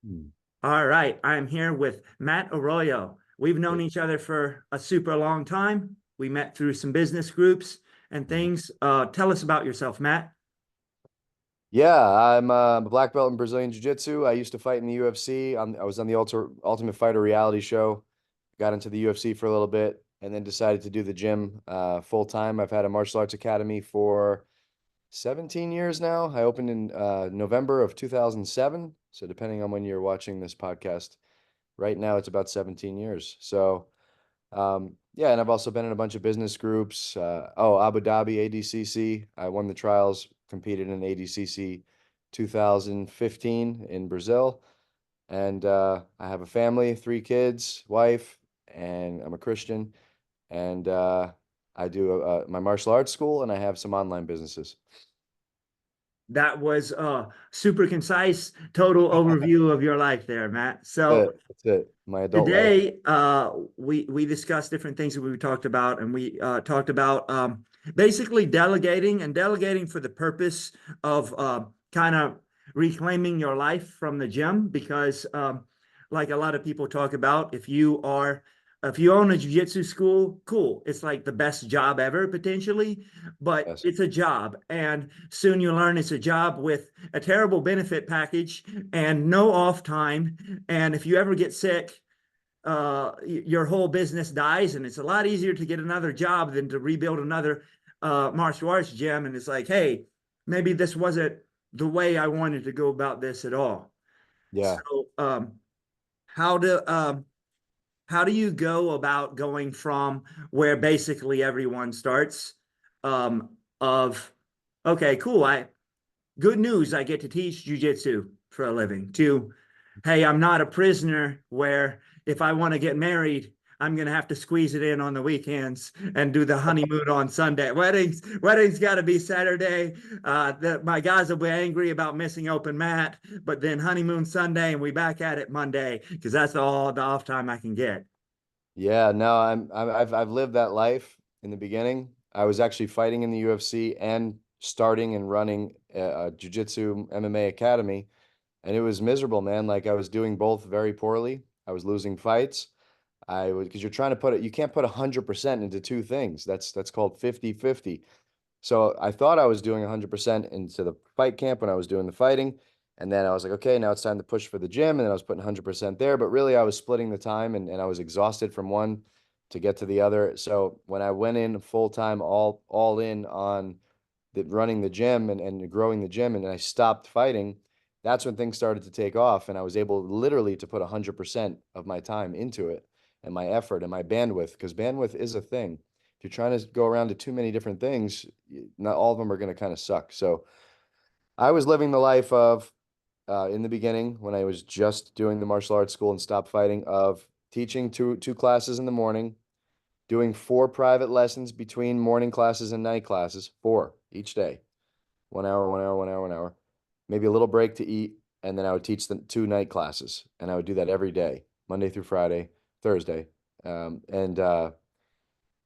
Hmm. All right, I'm here with Matt Arroyo. We've known each other for a super long time. We met through some business groups and Mhm. things. Tell us about yourself, Matt. Yeah, I'm a black belt in Brazilian Jiu-Jitsu. I used to fight in the UFC. I was on the Ultimate Fighter reality show. Got into the UFC for a little bit, and then decided to do the gym full time. I've had a martial arts academy for 17 years now. I opened in November of 2007. So depending on when you're watching this podcast, right now it's about 17 years. So yeah, and I've also been in a bunch of business groups. Abu Dhabi, ADCC. I won the trials, competed in ADCC 2015 in Brazil. And I have a family, 3 kids, wife, and I'm a Christian. And I do my martial arts school and I have some online businesses. That was a super concise, total overview of your life there, Matt. So That's it. My adult life. today, we discussed different things that we talked about, and we talked about basically delegating for the purpose of kind of reclaiming your life from the gym. Because, like a lot of people talk about, if you own a jiu-jitsu school, cool. It's like the best job ever potentially, but Yes. it's a job, and soon you learn it's a job with a terrible benefit package and no off time. And if you ever get sick, your whole business dies, and it's a lot easier to get another job than to rebuild another martial arts gym. And it's like, hey, maybe this wasn't the way I wanted to go about this at all. Yeah. So, how do um, how do you go about going from where basically everyone starts, of okay, cool, I good news, I get to teach jujitsu for a living, to, hey, I'm not a prisoner where if I want to get married, I'm going to have to squeeze it in on the weekends and do the honeymoon on Sunday. Weddings got to be Saturday. My guys will be angry about missing open mat, but then honeymoon Sunday and we back at it Monday because that's all the off time I can get. Yeah, no, I've lived that life in the beginning. I was actually fighting in the UFC and starting and running a jiu-jitsu MMA academy, and it was miserable, man. Like I was doing both very poorly. I was losing fights. I would because you're trying to put it, you can't put 100% into two things. That's called 50-50. So I thought I was doing 100% into the fight camp when I was doing the fighting. And then I was like, okay, now it's time to push for the gym. And then I was putting 100% there. But really, I was splitting the time and I was exhausted from one to get to the other. So when I went in full time, all in on running the gym and growing the gym, and I stopped fighting, that's when things started to take off. And I was able literally to put 100% of my time into it and my effort and my bandwidth, because bandwidth is a thing. If you're trying to go around to too many different things, not all of them are going to kind of suck. So I was living the life of, in the beginning, when I was just doing the martial arts school and stopped fighting, of teaching two classes in the morning, doing 4 private lessons between morning classes and night classes, 4 each day, 1 hour, 1 hour, 1 hour, 1 hour, maybe a little break to eat, and then I would teach the 2 night classes, and I would do that every day, Monday through Friday, Thursday, and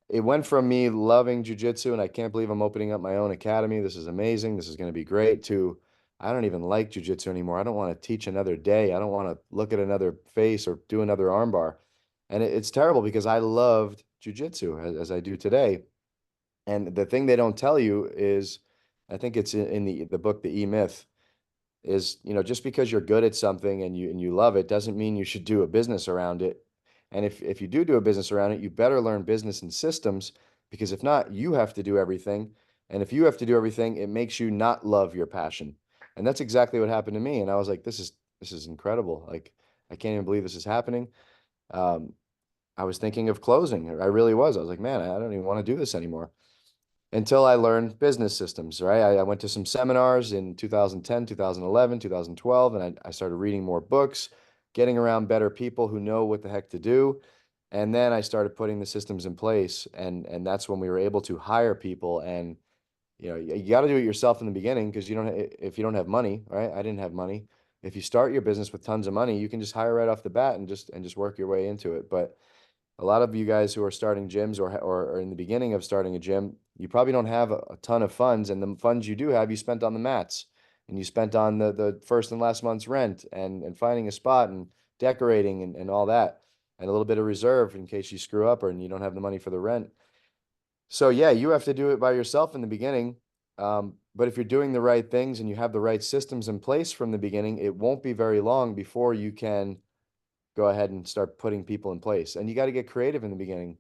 it went from me loving jujitsu and I can't believe I'm opening up my own academy. This is amazing. This is going to be great. To I don't even like jujitsu anymore. I don't want to teach another day. I don't want to look at another face or do another armbar. And it's terrible because I loved jujitsu as I do today. And the thing they don't tell you is, I think it's in the book, The E-Myth, is, just because you're good at something and you love it doesn't mean you should do a business around it. And if you do a business around it, you better learn business and systems, because if not, you have to do everything. And if you have to do everything, it makes you not love your passion. And that's exactly what happened to me. And I was like, this is incredible. Like, I can't even believe this is happening. Um, I was thinking of closing. I really was. I was like, man, I don't even want to do this anymore, until I learned business systems, right? I went to some seminars in 2010, 2011, 2012, and I started reading more books, getting around better people who know what the heck to do. And then I started putting the systems in place. And that's when we were able to hire people. And, you got to do it yourself in the beginning, because if you don't have money, right? I didn't have money. If you start your business with tons of money, you can just hire right off the bat and just work your way into it. But a lot of you guys who are starting gyms, or are in the beginning of starting a gym, you probably don't have a ton of funds, and the funds you do have, you spent on the mats. and you spent on the first and last month's rent and finding a spot and decorating and all that, and a little bit of reserve in case you screw up or and you don't have the money for the rent. So yeah, you have to do it by yourself in the beginning. But if you're doing the right things and you have the right systems in place from the beginning, it won't be very long before you can go ahead and start putting people in place. And you got to get creative in the beginning.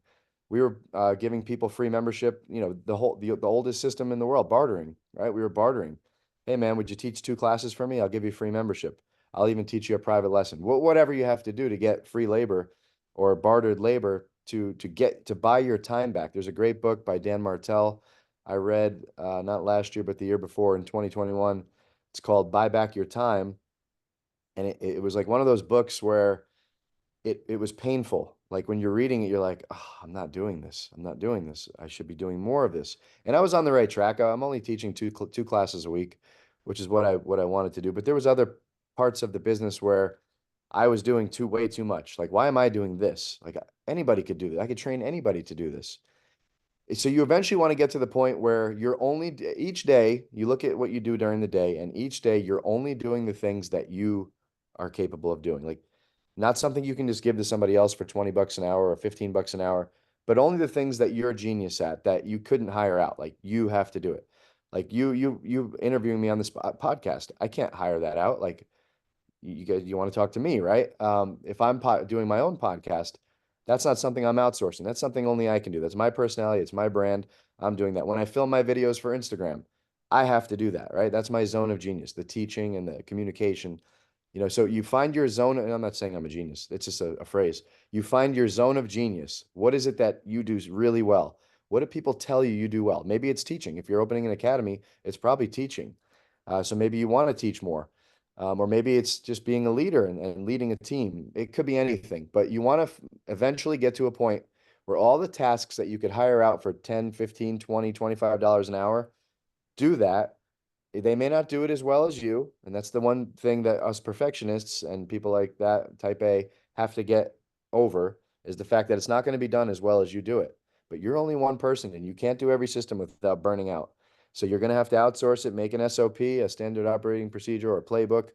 We were giving people free membership, the oldest system in the world, bartering, right? We were bartering. Hey man, would you teach 2 classes for me? I'll give you free membership. I'll even teach you a private lesson. Whatever you have to do to get free labor or bartered labor to buy your time back. There's a great book by Dan Martell I read not last year, but the year before in 2021. It's called Buy Back Your Time. And it was like one of those books where it was painful. Like when you're reading it, you're like, oh, I'm not doing this. I'm not doing this. I should be doing more of this. And I was on the right track. I'm only teaching two classes a week, which is what I wanted to do. But there was other parts of the business where I was doing way too much. Like, why am I doing this? Like anybody could do this. I could train anybody to do this. So you eventually want to get to the point where you're only each day you look at what you do during the day, and each day you're only doing the things that you are capable of doing. Like not something you can just give to somebody else for 20 bucks an hour or 15 bucks an hour, but only the things that you're a genius at that you couldn't hire out. Like you have to do it. Like you interviewing me on this podcast. I can't hire that out. Like you guys, you want to talk to me, right? If I'm doing my own podcast, that's not something I'm outsourcing. That's something only I can do. That's my personality. It's my brand. I'm doing that. When I film my videos for Instagram, I have to do that, right? That's my zone of genius, the teaching and the communication. So you find your zone, and I'm not saying I'm a genius. It's just a phrase. You find your zone of genius. What is it that you do really well? What do people tell you you do well? Maybe it's teaching. If you're opening an academy, it's probably teaching. So maybe you want to teach more. Or maybe it's just being a leader and leading a team. It could be anything, but you want to eventually get to a point where all the tasks that you could hire out for 10, 15, 20, $25 an hour, do that. They may not do it as well as you. And that's the one thing that us perfectionists and people like that, type A, have to get over is the fact that it's not going to be done as well as you do it. But you're only one person and you can't do every system without burning out. So you're going to have to outsource it, make an SOP, a standard operating procedure or playbook,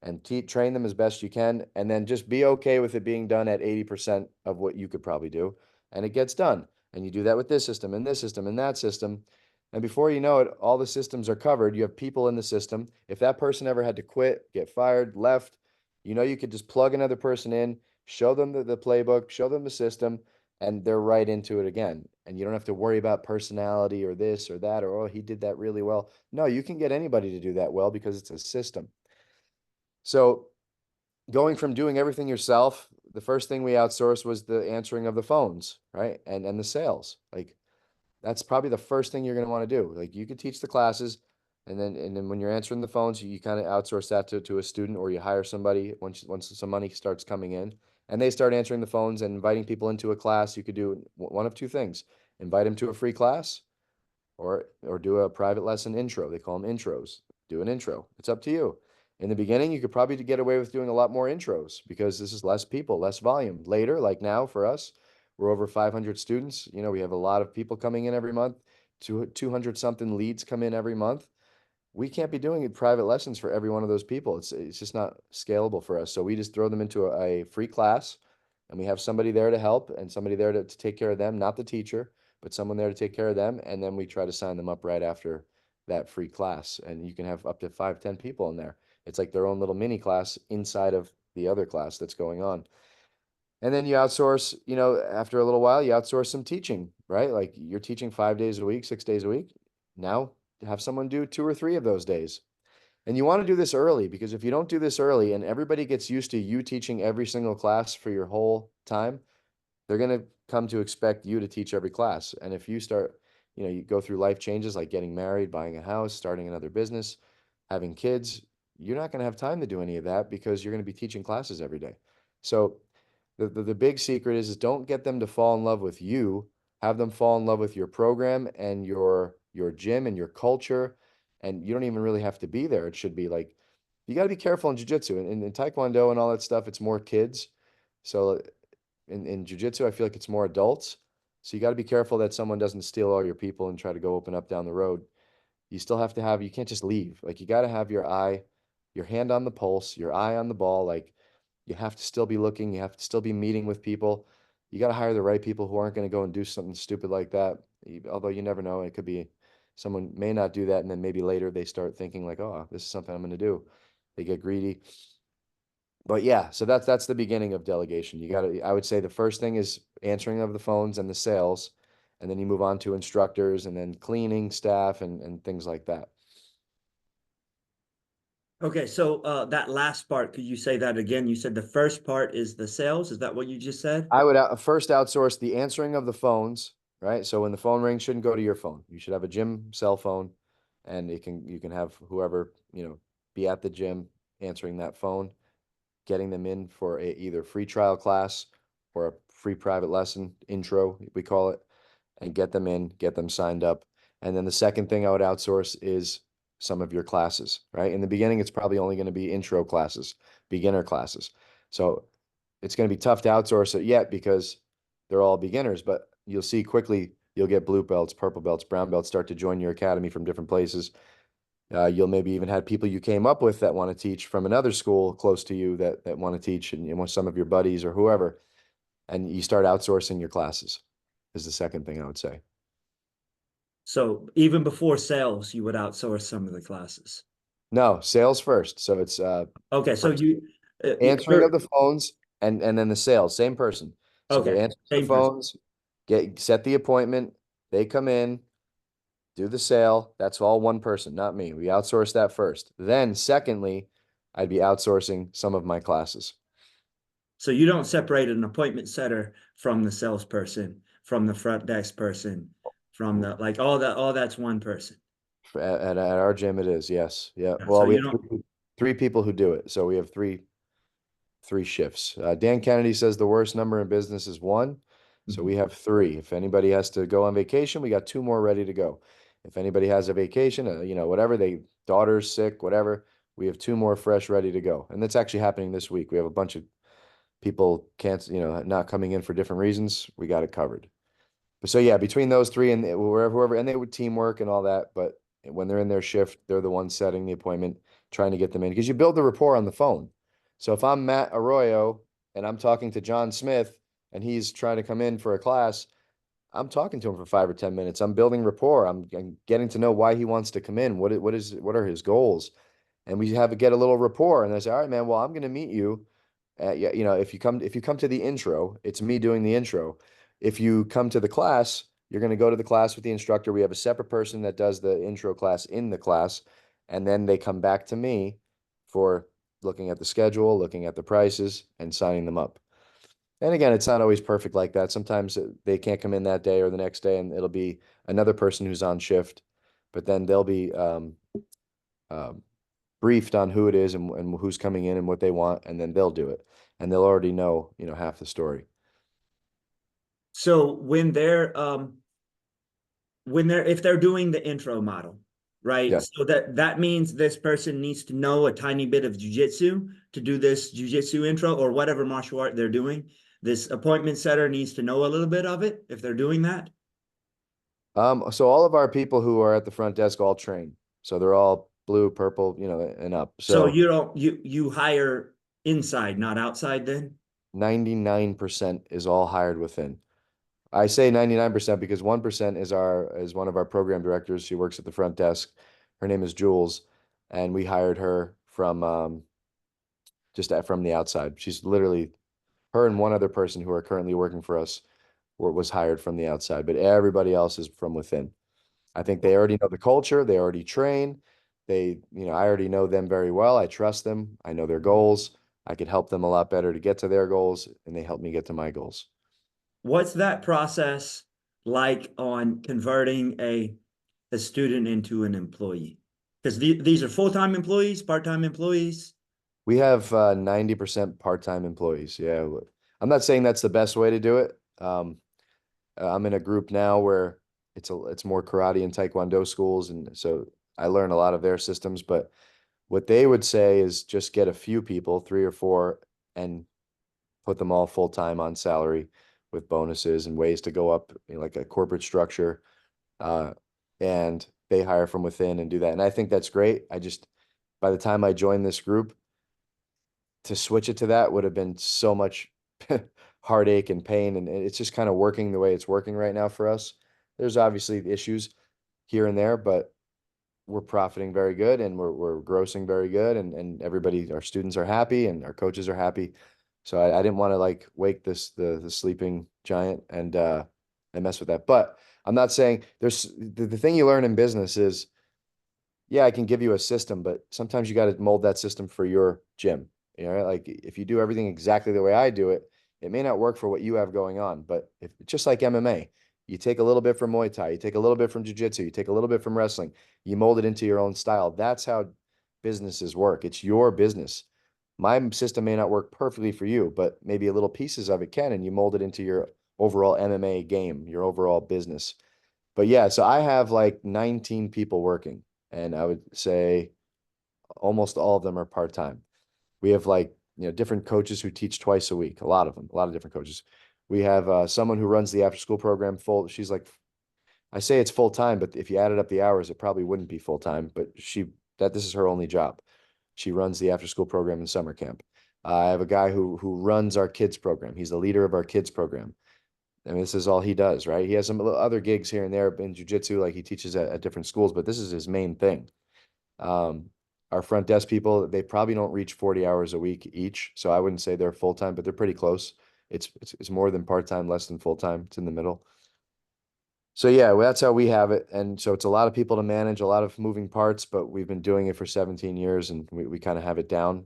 and train them as best you can. And then just be okay with it being done at 80% of what you could probably do. And it gets done. And you do that with this system and this system and that system. And before you know it, all the systems are covered. You have people in the system. If that person ever had to quit, get fired, left, you could just plug another person in, show them the playbook, show them the system, and they're right into it again. And you don't have to worry about personality or this or that, or, oh, he did that really well. No, you can get anybody to do that well because it's a system. So going from doing everything yourself, the first thing we outsourced was the answering of the phones, right? And the sales. Like that's probably the first thing you're going to want to do. Like you could teach the classes and then when you're answering the phones, you kind of outsource that to a student or you hire somebody once some money starts coming in and they start answering the phones and inviting people into a class. You could do one of two things. Invite them to a free class or do a private lesson intro. They call them intros. Do an intro. It's up to you. In the beginning, you could probably get away with doing a lot more intros because this is less people, less volume. Later, like now for us, we're over 500 students. We have a lot of people coming in every month. 200 something leads come in every month. We can't be doing private lessons for every one of those people. It's just not scalable for us. So we just throw them into a free class and we have somebody there to help and somebody there to take care of them, not the teacher, but someone there to take care of them. And then we try to sign them up right after that free class. And you can have up to 5, 10 people in there. It's like their own little mini class inside of the other class that's going on. And then you outsource, after a little while, you outsource some teaching, right? Like you're teaching 5 days a week, 6 days a week. Now have someone do 2 or 3 of those days. And you want to do this early because if you don't do this early and everybody gets used to you teaching every single class for your whole time, they're going to come to expect you to teach every class. And if you start, you go through life changes like getting married, buying a house, starting another business, having kids, you're not going to have time to do any of that because you're going to be teaching classes every day. So the big secret is don't get them to fall in love with you. Have them fall in love with your program and your gym and your culture. And you don't even really have to be there. It should be like you got to be careful in jiu-jitsu and in taekwondo and all that stuff. It's more kids. So in jiu-jitsu, I feel like it's more adults. So you got to be careful that someone doesn't steal all your people and try to go open up down the road. you still have to have, you can't just leave. Like you got to have your hand on the pulse, your eye on the ball. Like you have to still be looking, you have to still be meeting with people. You got to hire the right people who aren't going to go and do something stupid like that. Although you never know, it could be someone may not do that. And then maybe later they start thinking like, oh, this is something I'm going to do. They get greedy. But yeah, so that's the beginning of delegation. You got to, I would say the first thing is answering of the phones and the sales, and then you move on to instructors and then cleaning staff and things like that. Okay, so that last part, could you say that again? You said the first part is the sales. Is that what you just said? I would first outsource the answering of the phones, right? So when the phone rings, shouldn't go to your phone. You should have a gym cell phone, and you can have whoever, be at the gym answering that phone, getting them in for a either free trial class or a free private lesson intro, we call it, and get them in, get them signed up. And then the second thing I would outsource is some of your classes, right? In the beginning, it's probably only going to be intro classes, beginner classes. So it's going to be tough to outsource it yet because they're all beginners, but you'll see quickly you'll get blue belts, purple belts, brown belts start to join your academy from different places. You'll maybe even have people you came up with that want to teach from another school close to you that want to teach, and you want some of your buddies or whoever, and you start outsourcing your classes is the second thing I would say. So even before sales, you would outsource some of the classes. No, sales first. So it's Okay, so first you, answering of you're the phones and then the sales, same person. So they okay, answer the same person. phones, set the appointment, they come in, do the sale. That's all one person, not me. We outsource that first. Then, secondly, I'd be outsourcing some of my classes. So you don't separate an appointment setter from the salesperson, from the front desk person, from the like all that's one person. At our gym, it is, yes. Yeah. So Well, we you have don't. three people who do it. So we have three shifts. Dan Kennedy says the worst number in business is one. So Mhm. we have three. If anybody has to go on vacation, we got two more ready to go. If anybody has a vacation, whatever, daughter's sick, whatever, we have two more fresh ready to go. And that's actually happening this week. We have a bunch of people can't, not coming in for different reasons. We got it covered. But so yeah, between those three and whoever, and they would teamwork and all that. But when they're in their shift, they're the ones setting the appointment, trying to get them in because you build the rapport on the phone. So if I'm Matt Arroyo and I'm talking to John Smith and he's trying to come in for a class, I'm talking to him for 5 or 10 minutes. I'm building rapport. I'm getting to know why he wants to come in. What are his goals? And we get a little rapport. And I say, all right, man, well, I'm going to meet you. Yeah, if you come to the intro, it's me doing the intro. If you come to the class, you're going to go to the class with the instructor. We have a separate person that does the intro class in the class, and then they come back to me for looking at the schedule, looking at the prices, and signing them up. And again, it's not always perfect like that. Sometimes they can't come in that day or the next day, and it'll be another person who's on shift, but then they'll be um, briefed on who it is and who's coming in and what they want, and then they'll do it. And they'll already know, half the story. So when they're if they're doing the intro model, right? Yeah. So that means this person needs to know a tiny bit of jujitsu to do this jujitsu intro or whatever martial art they're doing. This appointment setter needs to know a little bit of it if they're doing that. So all of our people who are at the front desk all train. So they're all blue, purple, and up. So So you don't you hire inside, not outside then? 99% is all hired within. I say 99% because 1% is one of our program directors. She works at the front desk. Her name is Jules, and we hired her from from the outside. She's literally her and one other person who are currently working for us was hired from the outside, but everybody else is from within. I think they already know the culture. They already train. I already know them very well. I trust them. I know their goals. I could help them a lot better to get to their goals, and they help me get to my goals. What's that process like on converting a student into an employee? Because these are full-time employees, part-time employees. We have 90% part-time employees. Yeah. I'm not saying that's the best way to do it. I'm in a group now where it's more karate and taekwondo schools, and so I learn a lot of their systems. But what they would say is just get a few people, three or four, and put them all full time on salary with bonuses and ways to go up, like a corporate structure. And they hire from within and do that. And I think that's great. By the time I joined this group, to switch it to that would have been so much heartache and pain. And it's just kind of working the way it's working right now for us. There's obviously issues here and there, but we're profiting very good and we're grossing very good and everybody, our students are happy and our coaches are happy. So I didn't want to like wake the sleeping giant and mess with that. But I'm not saying the thing you learn in business is, yeah, I can give you a system, but sometimes you got to mold that system for your gym. You know, like if you do everything exactly the way I do it, it may not work for what you have going on. But if just like MMA, you take a little bit from Muay Thai, you take a little bit from Jiu-Jitsu, you take a little bit from wrestling, you mold it into your own style. That's how businesses work. It's your business. My system may not work perfectly for you, but maybe a little pieces of it can, and you mold it into your overall MMA game, your overall business. But yeah, so I have like 19 people working, and I would say almost all of them are part-time. We have like, different coaches who teach twice a week, a lot of them, a lot of different coaches. We have someone who runs the after school program full. She's like, I say it's full time, but if you added up the hours, it probably wouldn't be full time, but this is her only job. She runs the after school program in summer camp. I have a guy who runs our kids program. He's the leader of our kids program. I mean, this is all he does, right? He has some other gigs here and there in jujitsu, like he teaches at different schools, but this is his main thing. Um, our front desk people, they probably don't reach 40 hours a week each. So I wouldn't say they're full time, but they're pretty close. It's more than part time, less than full time. It's in the middle. So yeah, well, that's how we have it. And so it's a lot of people to manage, a lot of moving parts, but we've been doing it for 17 years and we kind of have it down.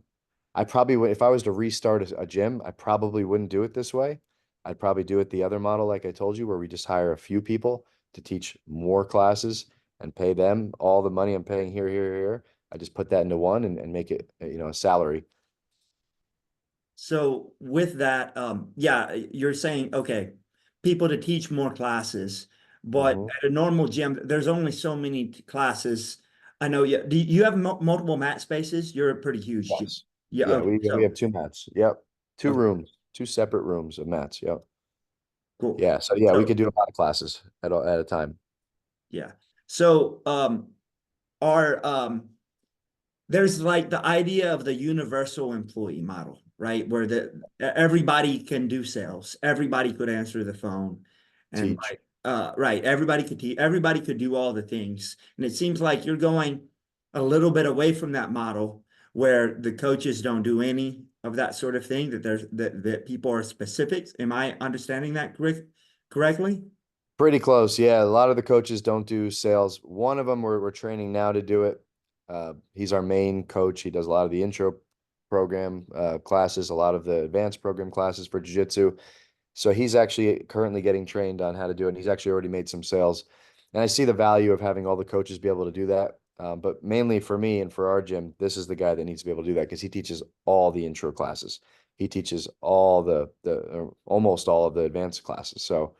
I probably would, if I was to restart a gym, I probably wouldn't do it this way. I'd probably do it the other model, like I told you, where we just hire a few people to teach more classes and pay them all the money I'm paying here. I just put that into one and make it, a salary. So with that, yeah, you're saying, okay, people to teach more classes, but Hmm. at a normal gym, there's only so many classes. I know, yeah. Do you have multiple mat spaces? You're a pretty huge gym. Yes. Yeah, Yeah, okay. we So, have two mats. Yep. Two okay, rooms, two separate rooms of mats. Yep. cool. Yeah. So yeah, we So, could do a lot of classes at a time. yeah. So, our there's like the idea of the universal employee model, right? Where everybody can do sales, everybody could answer the phone, and Teach. like right, everybody could do all the things. And it seems like you're going a little bit away from that model where the coaches don't do any of that sort of thing, that there's that people are specifics. Am I understanding that correctly? Pretty close. Yeah. A lot of the coaches don't do sales. One of them we're training now to do it. He's our main coach. He does a lot of the intro program classes, a lot of the advanced program classes for jiu-jitsu. So he's actually currently getting trained on how to do it. And he's actually already made some sales. And I see the value of having all the coaches be able to do that. But mainly for me and for our gym, this is the guy that needs to be able to do that because he teaches all the intro classes. He teaches all almost all of the advanced classes. So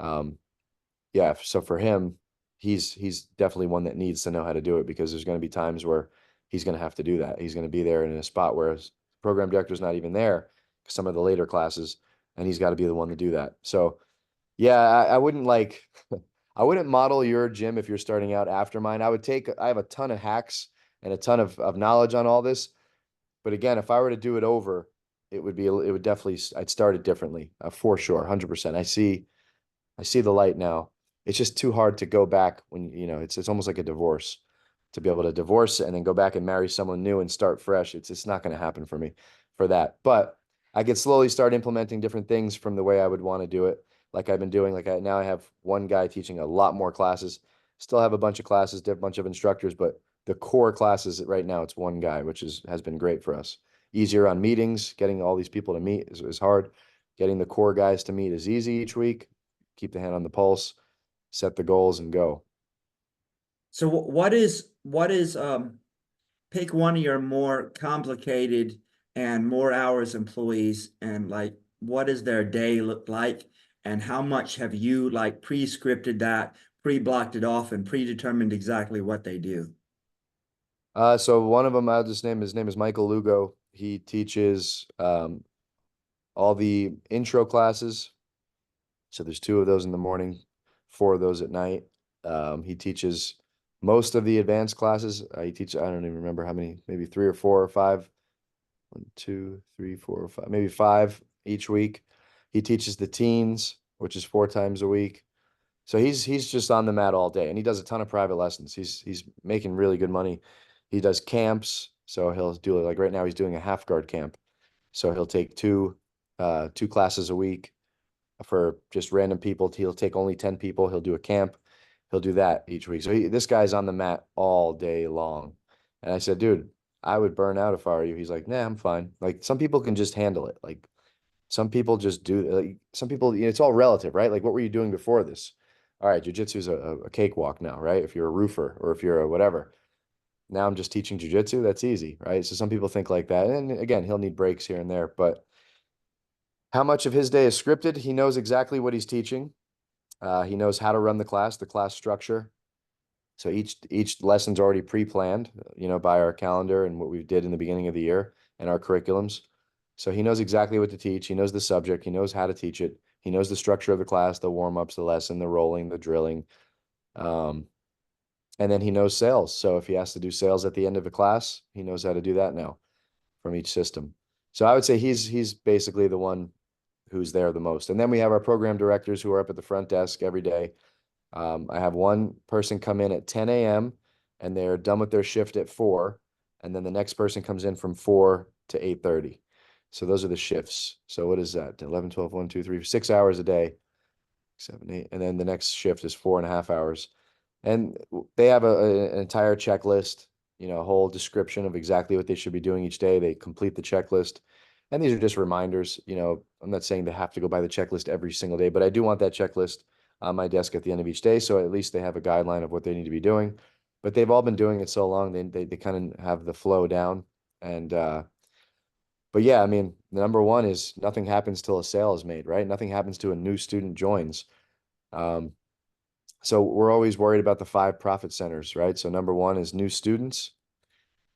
um, yeah, so for him, he's definitely one that needs to know how to do it because there's going to be times where he's going to have to do that. He's going to be there in a spot where his program director's not even there, some of the later classes, and he's got to be the one to do that. So yeah, I wouldn't like I wouldn't model your gym if you're starting out after mine. I have a ton of hacks and a ton of knowledge on all this. But again, if I were to do it over, it would definitely I'd start it differently, for sure, 100%. I see the light now. It's just too hard to go back when, it's almost like a divorce to be able to divorce and then go back and marry someone new and start fresh. It's not going to happen for me for that. But I could slowly start implementing different things from the way I would want to do it. Like I've been doing, now I have one guy teaching a lot more classes. Still have a bunch of classes, a bunch of instructors, but the core classes right now, it's one guy, which has been great for us. Easier on meetings, getting all these people to meet is hard. Getting the core guys to meet is easy each week. Keep the hand on the pulse, set the goals, and go. So what is pick one of your more complicated and more hours employees and like what does their day look like and how much have you like pre-scripted that, pre-blocked it off and predetermined exactly what they do? So one of them, his name is Michael Lugo. He teaches all the intro classes. So there's two of those in the morning, four of those at night. He teaches Most of the advanced classes, he teaches, I don't even remember how many, maybe 3 or 4 or 5. 1, 2, 3, 4, 5, maybe 5 each week. He teaches the teens, which is 4 times a week. So he's just on the mat all day, and he does a ton of private lessons. He's making really good money. He does camps, so he'll do it like right now he's doing a half guard camp. So he'll take two classes a week for just random people. He'll take only 10 people. He'll do a camp. He'll do that each week. So this guy's on the mat all day long. And I said, dude, I would burn out if I were you. He's like, nah, I'm fine. Like some people can just handle it. Like some people just do. Like, some people, it's all relative, right? Like what were you doing before this? All right, jujitsu is a cakewalk now, right? If you're a roofer or if you're a whatever. Now I'm just teaching jujitsu. That's easy, right? So some people think like that. And again, he'll need breaks here and there, but how much of his day is scripted? He knows exactly what he's teaching. He knows how to run the class structure. So each lesson's already pre-planned, by our calendar and what we did in the beginning of the year and our curriculums. So he knows exactly what to teach. He knows the subject. He knows how to teach it. He knows the structure of the class, the warm-ups, the lesson, the rolling, the drilling. Um, and then he knows sales. So if he has to do sales at the end of a class, he knows how to do that now from each system. So I would say he's basically the one who's there the most. And then we have our program directors who are up at the front desk every day. I have one person come in at 10 a.m. and they're done with their shift at 4. And then the next person comes in from 4 to 8:30. So those are the shifts. So what is that? 11, 12, 1, 2, 3, 6 hours a day, 7, 8. And then the next shift is 4.5 hours. And they have an entire checklist, a whole description of exactly what they should be doing each day. They complete the checklist. And these are just reminders. I'm not saying they have to go by the checklist every single day, but I do want that checklist on my desk at the end of each day. So at least they have a guideline of what they need to be doing. But they've all been doing it so long, they kind of have the flow down. And but yeah, I mean, the number one is nothing happens till a sale is made, right? Nothing happens to a new student joins. Um, so we're always worried about the 5 profit centers, right? So number one is new students,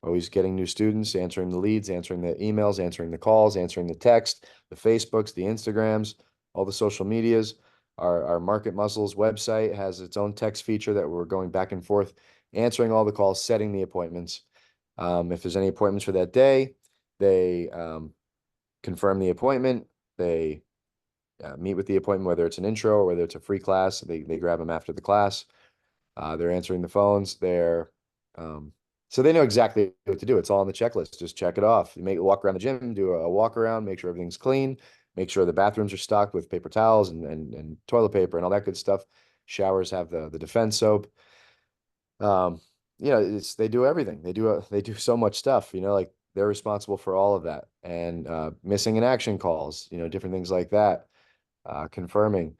always getting new students, answering the leads, answering the emails, answering the calls, answering the text, the Facebooks, the Instagrams, all the social medias. Our Market Muscles website has its own text feature that we're going back and forth, answering all the calls, setting the appointments. If there's any appointments for that day, they confirm the appointment. They meet with the appointment, whether it's an intro or whether it's a free class. They grab them after the class. They're answering the phones. So they know exactly what to do. It's all on the checklist. Just check it off. You walk around the gym, do a walk around, make sure everything's clean, make sure the bathrooms are stocked with paper towels and toilet paper and all that good stuff. Showers have the defense soap. They do everything. They do so much stuff, like they're responsible for all of that. And missing in action calls, different things like that. Confirming,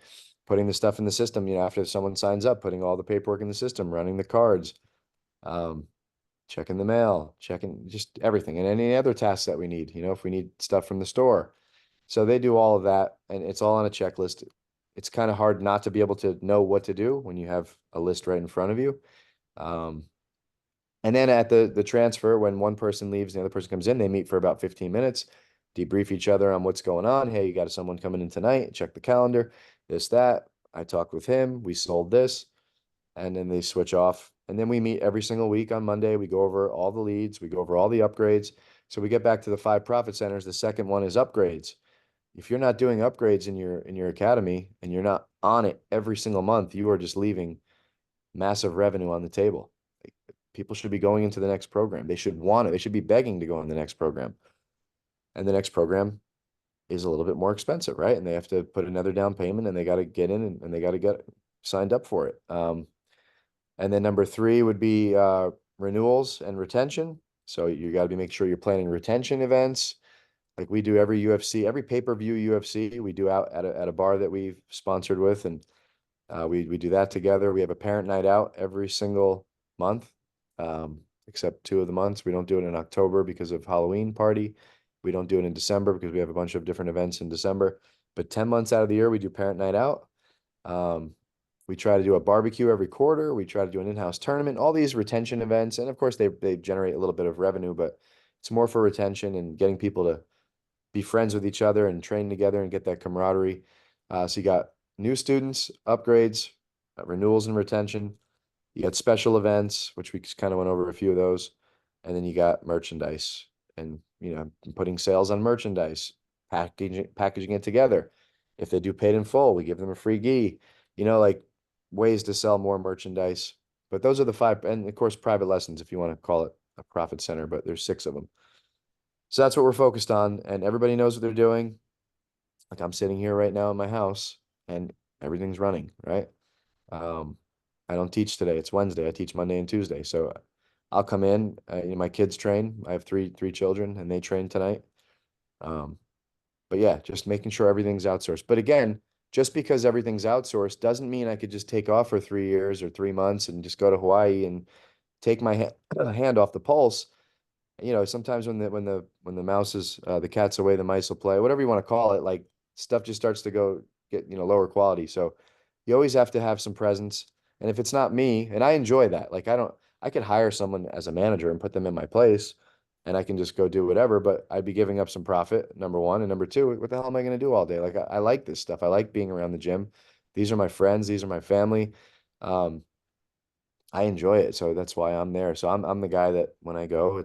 putting the stuff in the system, after someone signs up, putting all the paperwork in the system, running the cards, um, checking the mail, checking just everything, and any other tasks that we need, if we need stuff from the store. So they do all of that, and it's all on a checklist. It's kind of hard not to be able to know what to do when you have a list right in front of you. Um, and then at the transfer, when one person leaves, the other person comes in, they meet for about 15 minutes, debrief each other on what's going on. Hey, you got someone coming in tonight, check the calendar, this, that. I talked with him, we sold this, and then they switch off. And then we meet every single week on Monday. We go over all the leads, we go over all the upgrades. So we get back to the 5 profit centers. The second one is upgrades. If you're not doing upgrades in your academy and you're not on it every single month, you are just leaving massive revenue on the table. People should be going into the next program. They should want it. They should be begging to go in the next program. And the next program is a little bit more expensive, right? And they have to put another down payment and they got to get in and they got to get signed up for it. And then number 3 would be renewals and retention. So you got to be making sure you're planning retention events. Like we do every UFC, every pay-per-view UFC, we do out at a bar that we've sponsored with, and we do that together. We have a parent night out every single month, except 2 of the months. We don't do it in October because of Halloween party. We don't do it in December because we have a bunch of different events in December. But 10 months out of the year, we do parent night out. We try to do a barbecue every quarter. We try to do an in-house tournament, all these retention events. And of course, they generate a little bit of revenue, but it's more for retention and getting people to be friends with each other and train together and get that camaraderie. So you got new students, upgrades, renewals and retention. You got special events, which we kind of went over a few of those, and then you got merchandise and, putting sales on merchandise, packaging it together. If they do paid in full, we give them a free gi, like ways to sell more merchandise. But those are the five, and of course, private lessons, if you want to call it a profit center, but there's six of them. So that's what we're focused on, and everybody knows what they're doing. Like I'm sitting here right now in my house and everything's running, right? Um, I don't teach today. It's Wednesday. I teach Monday and Tuesday. So I'll come in, my kids train. I have three children and they train tonight. Um, but yeah, just making sure everything's outsourced. But again, just because everything's outsourced doesn't mean I could just take off for 3 years or 3 months and just go to Hawaii and take my hand off the pulse. Sometimes when the mouse is the cat's away, the mice will play, whatever you want to call it, like stuff just starts to get lower quality. So you always have to have some presence. And if it's not me, and I enjoy that, like I could hire someone as a manager and put them in my place and I can just go do whatever, but I'd be giving up some profit, number one. And number two, what the hell am I going to do all day? Like I like this stuff. I like being around the gym. These are my friends. These are my family. Um, I enjoy it. So that's why I'm there. So I'm the guy that when I go,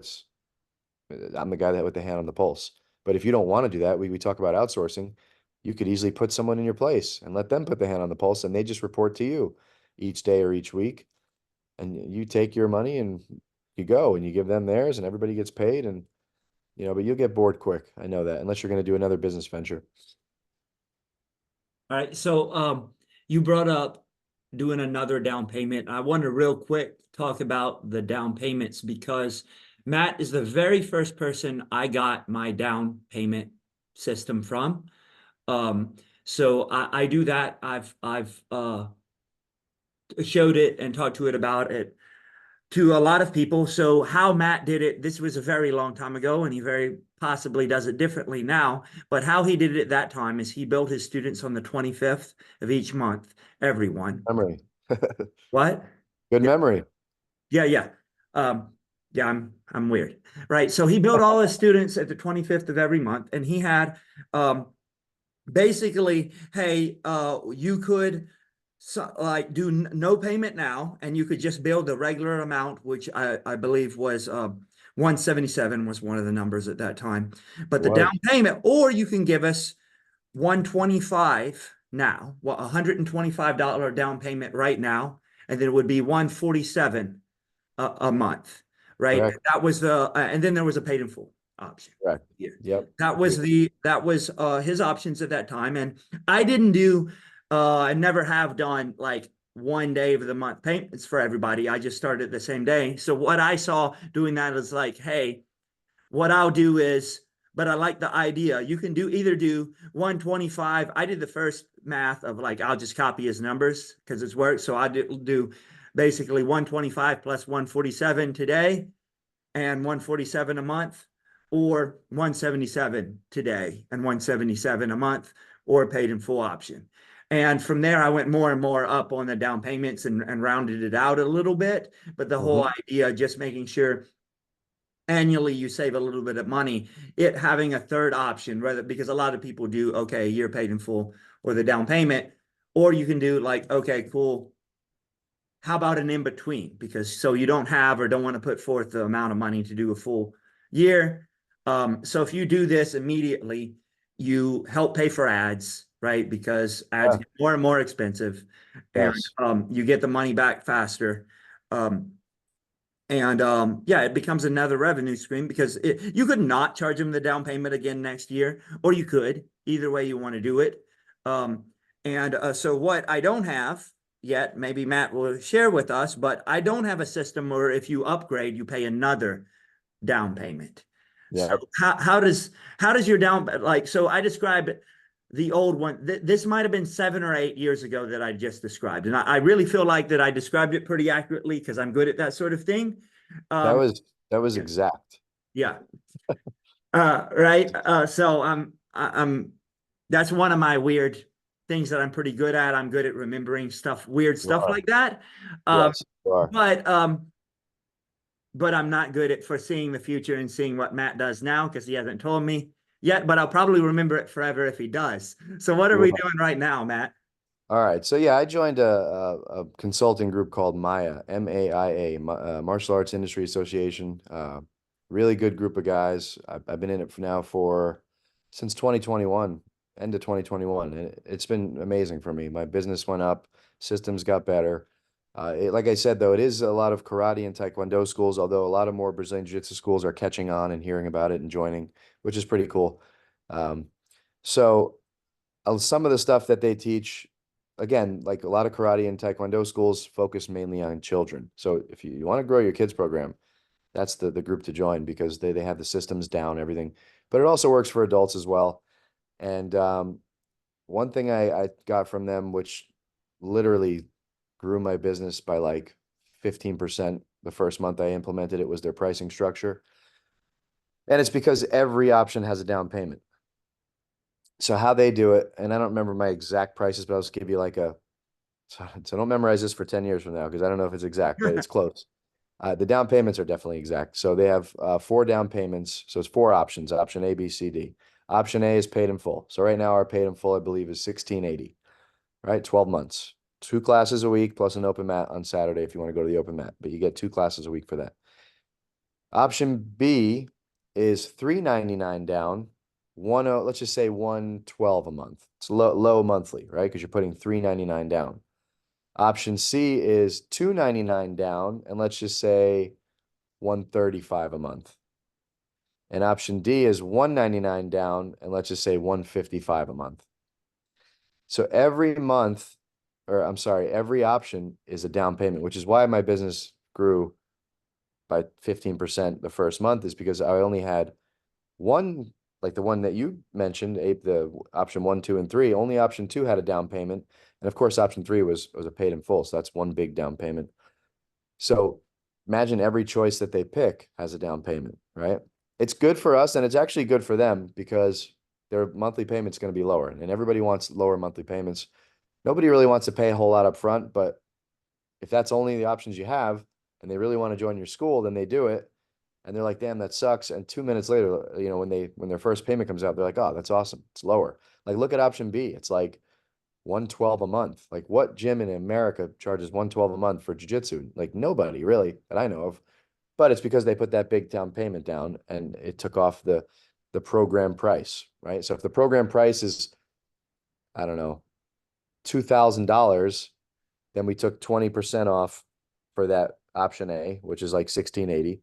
I'm the guy that with the hand on the pulse. But if you don't want to do that, we talk about outsourcing. You could easily put someone in your place and let them put the hand on the pulse and they just report to you each day or each week. And you take your money and you go and you give them theirs and everybody gets paid. And, but you'll get bored quick. I know that unless you're going to do another business venture. All right. So you brought up doing another down payment. I want to real quick talk about the down payments because Matt is the very first person I got my down payment system from. So I do that. I've showed it and talked to it about it to a lot of people. So how Matt did it, this was a very long time ago, and he very possibly does it differently now. But how he did it at that time is he billed his students on the 25th of each month, everyone. Memory. What? Good memory. Yeah, yeah. Yeah, I'm weird. Right. So he billed all his students at the 25th of every month, and he had basically, hey, you could do no payment now, and you could just bill the regular amount, which I believe was 177 was one of the numbers at that time. But the down payment, or you can give us 125 now, well, $125 down payment right now, and then it would be 147 a month, right? Correct. That was and then there was a paid in full option. Correct. Yeah. Yep. That was his options at that time. And I didn't do, I never have done like 1 day of the month payments for everybody. I just started the same day. So what I saw doing that is like, hey, what I'll do is, but I like the idea. You can either do 125. I did the first math of like, I'll just copy his numbers because it's worked. So I do basically 125 plus 147 today and 147 a month, or 177 today and 177 a month, or paid in full option. And from there, I went more and more up on the down payments and rounded it out a little bit. But the whole idea, just making sure annually you save a little bit of money, it having a third option, rather, because a lot of people do, okay, you're paid in full or the down payment, or you can do like, okay, cool. How about an in between? Because so you don't have or don't want to put forth the amount of money to do a full year. So if you do this immediately, you help pay for ads, right? Because ads get more and more expensive, and you get the money back faster. Yeah, it becomes another revenue stream because you could not charge them the down payment again next year, or you could. Either way you want to do it. So what I don't have yet, maybe Matt will share with us, but I don't have a system where if you upgrade, you pay another down payment. Yeah. So how does your down, like, so I described the old one. This might have been 7 or 8 years ago that I just described. And I really feel like that I described it pretty accurately because I'm good at that sort of thing. That was exact. Yeah. Right. So I'm that's one of my weird things that I'm pretty good at. I'm good at remembering stuff, weird stuff like that. Yes, you are. But I'm not good at foreseeing the future and seeing what Matt does now because he hasn't told me yet, but I'll probably remember it forever if he does. So what are we doing right now, Matt? All right. So yeah, I joined a consulting group called MAIA, MAIA, Martial Arts Industry Association. Really good group of guys. I've been in it for now for since 2021, end of 2021. And it's been amazing for me. My business went up, systems got better. Like I said, though, it is a lot of karate and taekwondo schools, although a lot of more Brazilian jiu-jitsu schools are catching on and hearing about it and joining, which is pretty cool. Um, so some of the stuff that they teach, again, like a lot of karate and taekwondo schools focus mainly on children. So if you want to grow your kids program, that's the group to join because they have the systems down, everything. But it also works for adults as well. And one thing I got from them, which literally grew my business by like 15% the first month I implemented it, was their pricing structure. And it's because every option has a down payment. So how they do it, and I don't remember my exact prices, but I'll just give you like a, so don't memorize this for 10 years from now because I don't know if it's exact, but it's close. The down payments are definitely exact. So they have four down payments. So it's four options, option A, B, C, D. Option A is paid in full. So right now our paid in full, I believe, is 1680, right? 12 months, two classes a week plus an open mat on Saturday if you want to go to the open mat, but you get two classes a week for that. Option B is 399 down, let's just say 112 a month. It's low monthly, right? Because you're putting 399 down. Option C is 299 down, and let's just say 135 a month. And option D is 199 down, and let's just say 155 a month. So every month, or I'm sorry, every option is a down payment, which is why my business grew by 15% the first month, is because I only had one, like the one that you mentioned, the option 1, 2, and 3. Only option 2 had a down payment, and of course, option 3 was a paid in full. So that's one big down payment. So imagine every choice that they pick has a down payment, right? It's good for us, and it's actually good for them because their monthly payment's going to be lower, and everybody wants lower monthly payments. Nobody really wants to pay a whole lot up front, but if that's only the options you have, and they really want to join your school, then they do it and they're like, damn, that sucks. And 2 minutes later, when their first payment comes out, they're like, oh, that's awesome. It's lower. Like, look at option B. It's like 112 a month. Like, what gym in America charges 112 a month for jujitsu? Like, nobody really that I know of. But it's because they put that big down payment down and it took off the program price, right? So if the program price is, I don't know, $2,000, then we took 20% off for that option A, which is like 1680.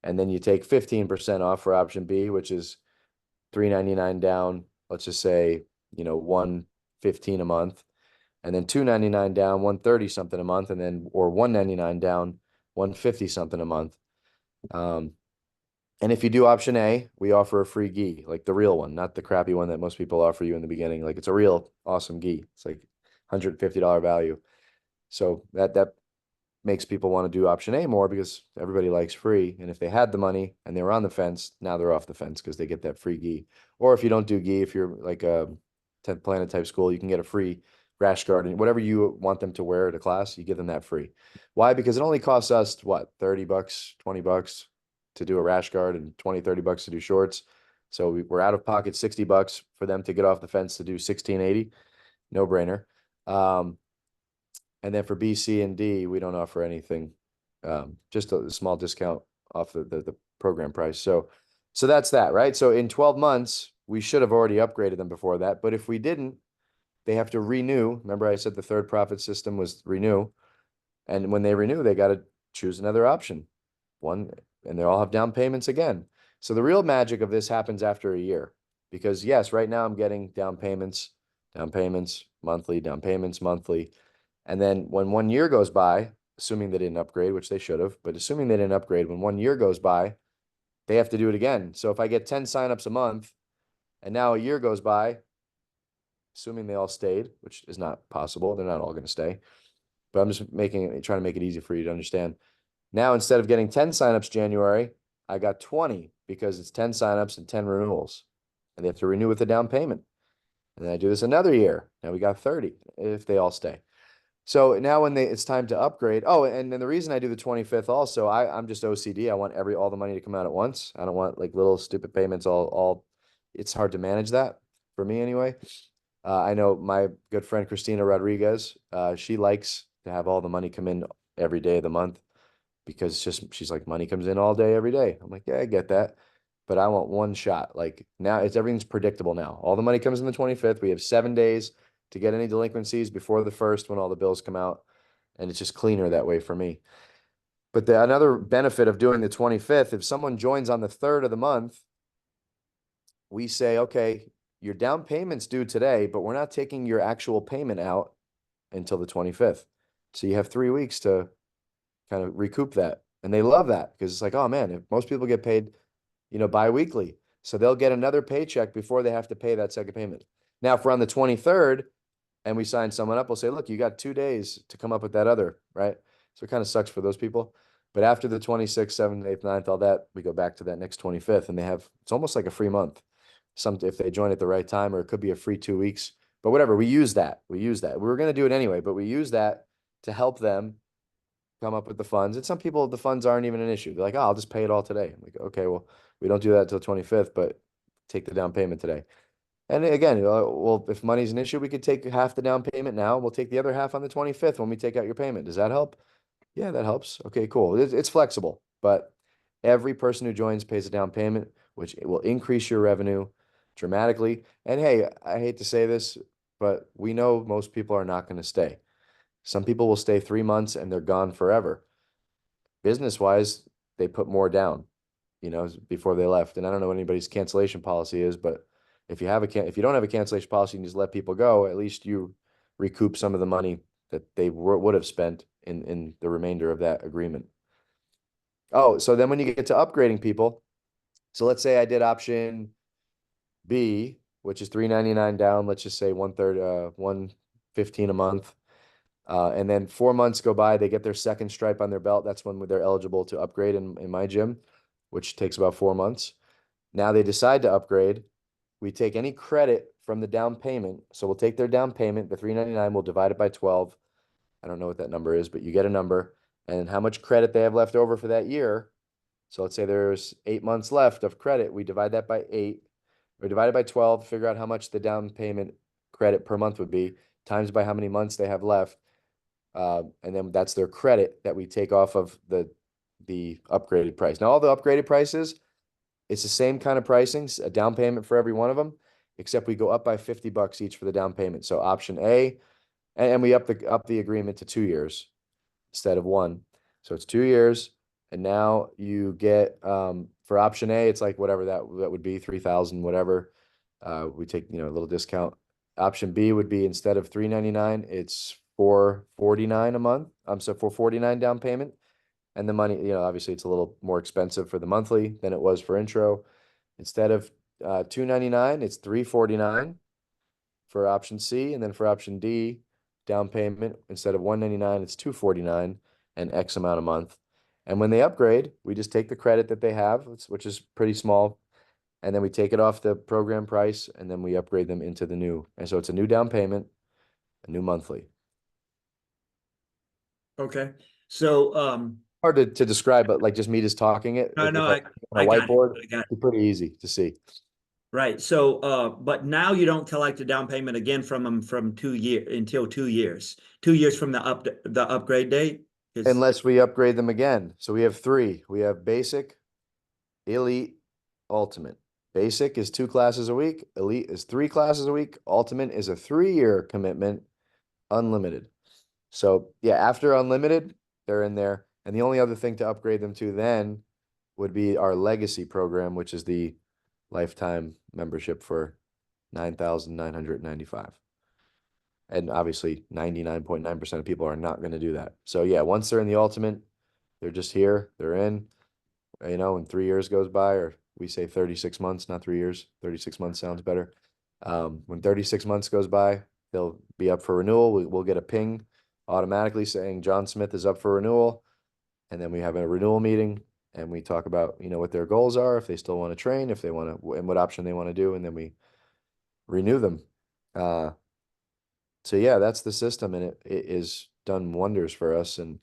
And then you take 15% off for option B, which is 399 down. Let's just say, 115 a month. And then 299 down, 130 something a month, and then or 199 down, 150 something a month. And if you do option A, we offer a free gi, like the real one, not the crappy one that most people offer you in the beginning. Like it's a real awesome gi. It's like $150 value. So that makes people want to do option A more because everybody likes free. And if they had the money and they were on the fence, now they're off the fence because they get that free gi. Or if you don't do gi, if you're like a 10th Planet type school, you can get a free rash guard and whatever you want them to wear to class, you give them that free. Why? Because it only costs us what, 30 bucks, 20 bucks to do a rash guard and 20, 30 bucks to do shorts. So we're out of pocket 60 bucks for them to get off the fence to do 1680. No brainer. And then for B, C, and D, we don't offer anything, just a small discount off the program price. So that's that, right? So in 12 months, we should have already upgraded them before that. But if we didn't, they have to renew. Remember, I said the third profit system was renew. And when they renew, they got to choose another option. One, and they all have down payments again. So the real magic of this happens after a year. Because yes, right now I'm getting down payments monthly, down payments monthly. And then when 1 year goes by, assuming they didn't upgrade, which they should have, but assuming they didn't upgrade, when 1 year goes by, they have to do it again. So if I get 10 signups a month and now a year goes by, assuming they all stayed, which is not possible, they're not all going to stay, but I'm just trying to make it easy for you to understand. Now, instead of getting 10 signups January, I got 20 because it's 10 signups and 10 renewals. And they have to renew with a down payment. And then I do this another year. Now we got 30 if they all stay. So now when it's time to upgrade. Oh, and then the reason I do the 25th also, I'm just OCD. I want all the money to come out at once. I don't want like little stupid payments all it's hard to manage that for me anyway. I know my good friend Christina Rodriguez, she likes to have all the money come in every day of the month because it's just she's like money comes in all day every day. I'm like, yeah, I get that. But I want one shot. Like now it's everything's predictable now. All the money comes in the 25th. We have 7 days to get any delinquencies before the first when all the bills come out. And it's just cleaner that way for me. But another benefit of doing the 25th, if someone joins on the 3rd of the month, we say, okay, your down payment's due today, but we're not taking your actual payment out until the 25th. So you have 3 weeks to kind of recoup that. And they love that because it's like, oh man, if most people get paid, bi-weekly. So they'll get another paycheck before they have to pay that second payment. Now, if we're on the 23rd and we sign someone up, we'll say, look, you got 2 days to come up with that other, right? So it kind of sucks for those people. But after the 26th, 7th, 8th, 9th, all that, we go back to that next 25th and it's almost like a free month. If they join at the right time, or it could be a free 2 weeks, but whatever, we use that. We were going to do it anyway, but we use that to help them come up with the funds. And some people, the funds aren't even an issue. They're like, oh, I'll just pay it all today. I'm like, okay, well, we don't do that until 25th, but take the down payment today. And again, well, if money's an issue, we could take half the down payment now. We'll take the other half on the 25th when we take out your payment. Does that help? Yeah, that helps. Okay, cool. It's flexible, but every person who joins pays a down payment, which it will increase your revenue dramatically. And hey, I hate to say this, but we know most people are not going to stay. Some people will stay 3 months and they're gone forever. Business wise, they put more down, before they left. And I don't know what anybody's cancellation policy is, but if you don't have a cancellation policy and you just let people go, at least you recoup some of the money that they would have spent in the remainder of that agreement. Oh, so then when you get to upgrading people, so let's say I did option B, which is $399 down, let's just say 115 a month. And then 4 months go by, they get their second stripe on their belt. That's when they're eligible to upgrade in my gym, which takes about 4 months. Now they decide to upgrade. We take any credit from the down payment. So we'll take their down payment, the $399, we'll divide it by 12. I don't know what that number is, but you get a number and how much credit they have left over for that year. So let's say there's 8 months left of credit. We divide that by 8 or divide it by 12, figure out how much the down payment credit per month would be, times by how many months they have left. And then that's their credit that we take off of the upgraded price. Now, all the upgraded prices, it's the same kind of pricing, a down payment for every one of them, except we go up by $50 each for the down payment. So option A, and we up the agreement to 2 years instead of one. So it's 2 years. And now you get for option A, it's like whatever that would be, 3,000, whatever. We take, a little discount. Option B would be instead of $399, it's $449 a month. So $449 down payment. And the money, obviously it's a little more expensive for the monthly than it was for intro. Instead of $299, it's $349 for option C. And then for option D, down payment, instead of $199, it's $249 and X amount a month. And when they upgrade, we just take the credit that they have, which is pretty small, and then we take it off the program price, and then we upgrade them into the new. And so it's a new down payment, a new monthly. Okay. So, Hard to describe, but like just me just talking it. no, If no, I on a I got it. whiteboard, I got it. it's pretty easy to see. Right. So, but now you don't collect a down payment again from them from 2 year until 2 years. 2 years from the upgrade date is Unless we upgrade them again. So we have three. We have basic, elite, ultimate. Basic is 2 classes a week. Elite is 3 classes a week. Ultimate is a 3-year commitment, unlimited. So yeah, after unlimited, they're in there. And the only other thing to upgrade them to then would be our legacy program, which is the lifetime membership for 9,995. And obviously 99.9% of people are not going to do that. So yeah, once they're in the ultimate, they're just here, they're in, when 3 years goes by, or we say 36 months, not 3 years, 36 months sounds better. When 36 months goes by, they'll be up for renewal. We'll get a ping automatically saying John Smith is up for renewal. And then we have a renewal meeting and we talk about, what their goals are, if they still want to train, if they want to, and what option they want to do. And then we renew them. So yeah, that's the system, and it is done wonders for us, and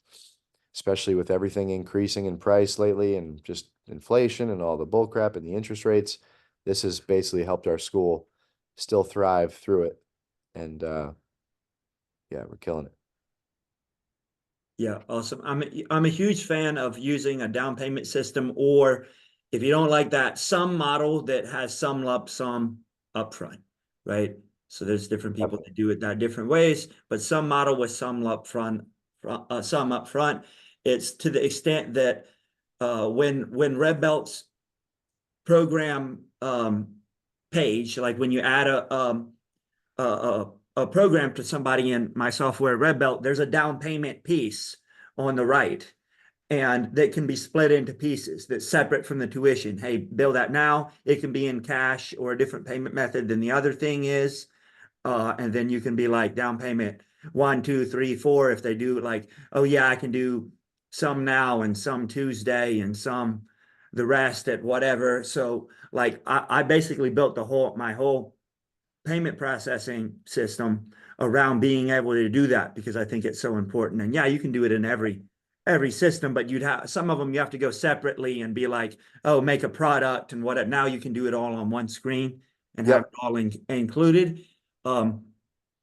especially with everything increasing in price lately and just inflation and all the bull crap and the interest rates, this has basically helped our school still thrive through it. and yeah, we're killing it. Yeah, awesome. I'm a huge fan of using a down payment system, or if you don't like that, some model that has some lump sum upfront, right? So there's different people Definitely. that do it that different ways, but some model with some upfront, some upfront. It's to the extent that when Red Belt's program page, like when you add a, a program to somebody in my software Red Belt, there's a down payment piece on the right, and that can be split into pieces that's separate from the tuition. Hey, bill that now. It can be in cash or a different payment method than the other thing is. And then you can be like down payment 1, 2, 3, 4. If they do like, oh yeah, I can do some now and some Tuesday and some the rest at whatever. So like I basically built my whole payment processing system around being able to do that because I think it's so important. And yeah, you can do it in every system, but you'd have some of them you have to go separately and be like, oh, make a product and what. Now you can do it all on one screen and have it Yep. all included. Um,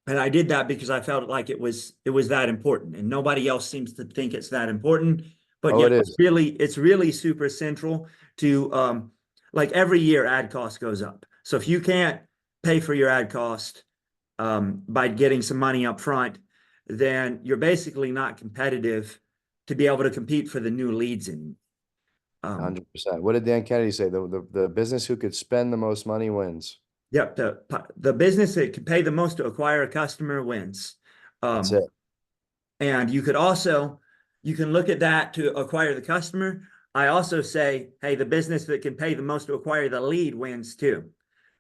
and I did that because I felt like it was that important, and nobody else seems to think it's that important. But Oh, yeah, it is. it's really super central to like every year ad cost goes up. So if you can't pay for your ad cost by getting some money up front, then you're basically not competitive to be able to compete for the new leads. And 100%. What did Dan Kennedy say? The business who could spend the most money wins. yep, the business that can pay the most to acquire a customer wins. That's Um, it. And you can look at that to acquire the customer. I also say, hey, the business that can pay the most to acquire the lead wins too,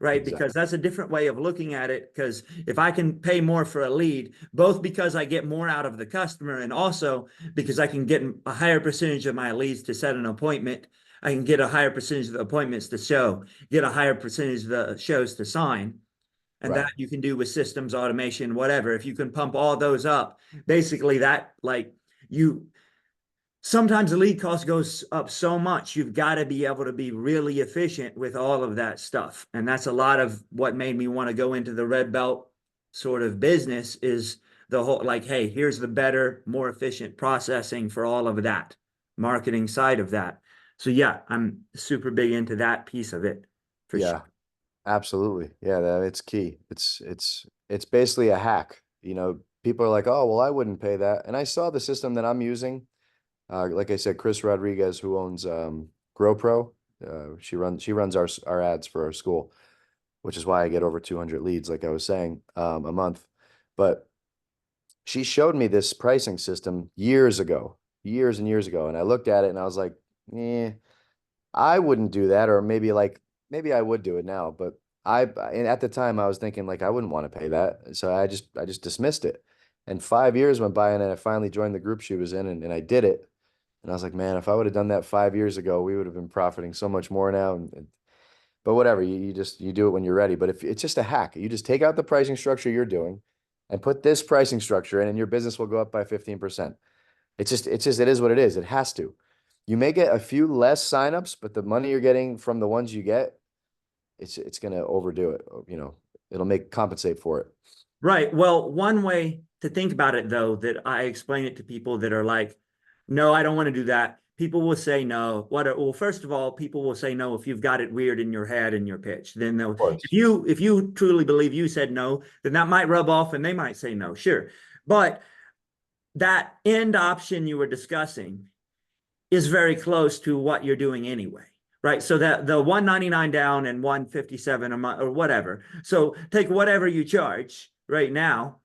right? Exactly. Because that's a different way of looking at it. Because if I can pay more for a lead, both because I get more out of the customer and also because I can get a higher percentage of my leads to set an appointment, I can get a higher percentage of the appointments to show, get a higher percentage of the shows to sign. And that Right. you can do with systems automation, whatever. If you can pump all those up, basically that like you sometimes the lead cost goes up so much, you've got to be able to be really efficient with all of that stuff. And that's a lot of what made me want to go into the red belt sort of business is the whole like, hey, here's the better, more efficient processing for all of that, marketing side of that. So yeah, I'm super big into that piece of it for sure. Yeah, absolutely. Yeah, it's key. It's basically a hack. People are like, "Oh, well, I wouldn't pay that." And I saw the system that I'm using. Like I said, Chris Rodriguez, who owns GrowPro, she runs our ads for our school, which is why I get over 200 leads, like I was saying, a month. But she showed me this pricing system years ago, years and years ago, and I looked at it and I was like, "Eh, I wouldn't do that," or maybe I would do it now, but and at the time I was thinking like I wouldn't want to pay that, so I just dismissed it. And 5 years went by, and then I finally joined the group she was in, and I did it. And I was like, man, if I would have done that 5 years ago, we would have been profiting so much more now. But whatever, you do it when you're ready. But if it's just a hack, you just take out the pricing structure you're doing and put this pricing structure in, and your business will go up by 15%. It is what it is. It has to. You may get a few less signups, but the money you're getting from the ones you get, it's gonna overdo it. It'll make compensate for it. Right. Well, one way to think about it, though, that I explain it to people that are like, no, I don't want to do that. People will say no. Well, first of all, people will say no if you've got it weird in your head in your pitch. Then they'll, Of course. if you truly believe you said no, then that might rub off and they might say no. Sure. But that end option you were discussing is very close to what you're doing anyway. Right. So that the 199 down and 157 a month or whatever. So take whatever you charge right now,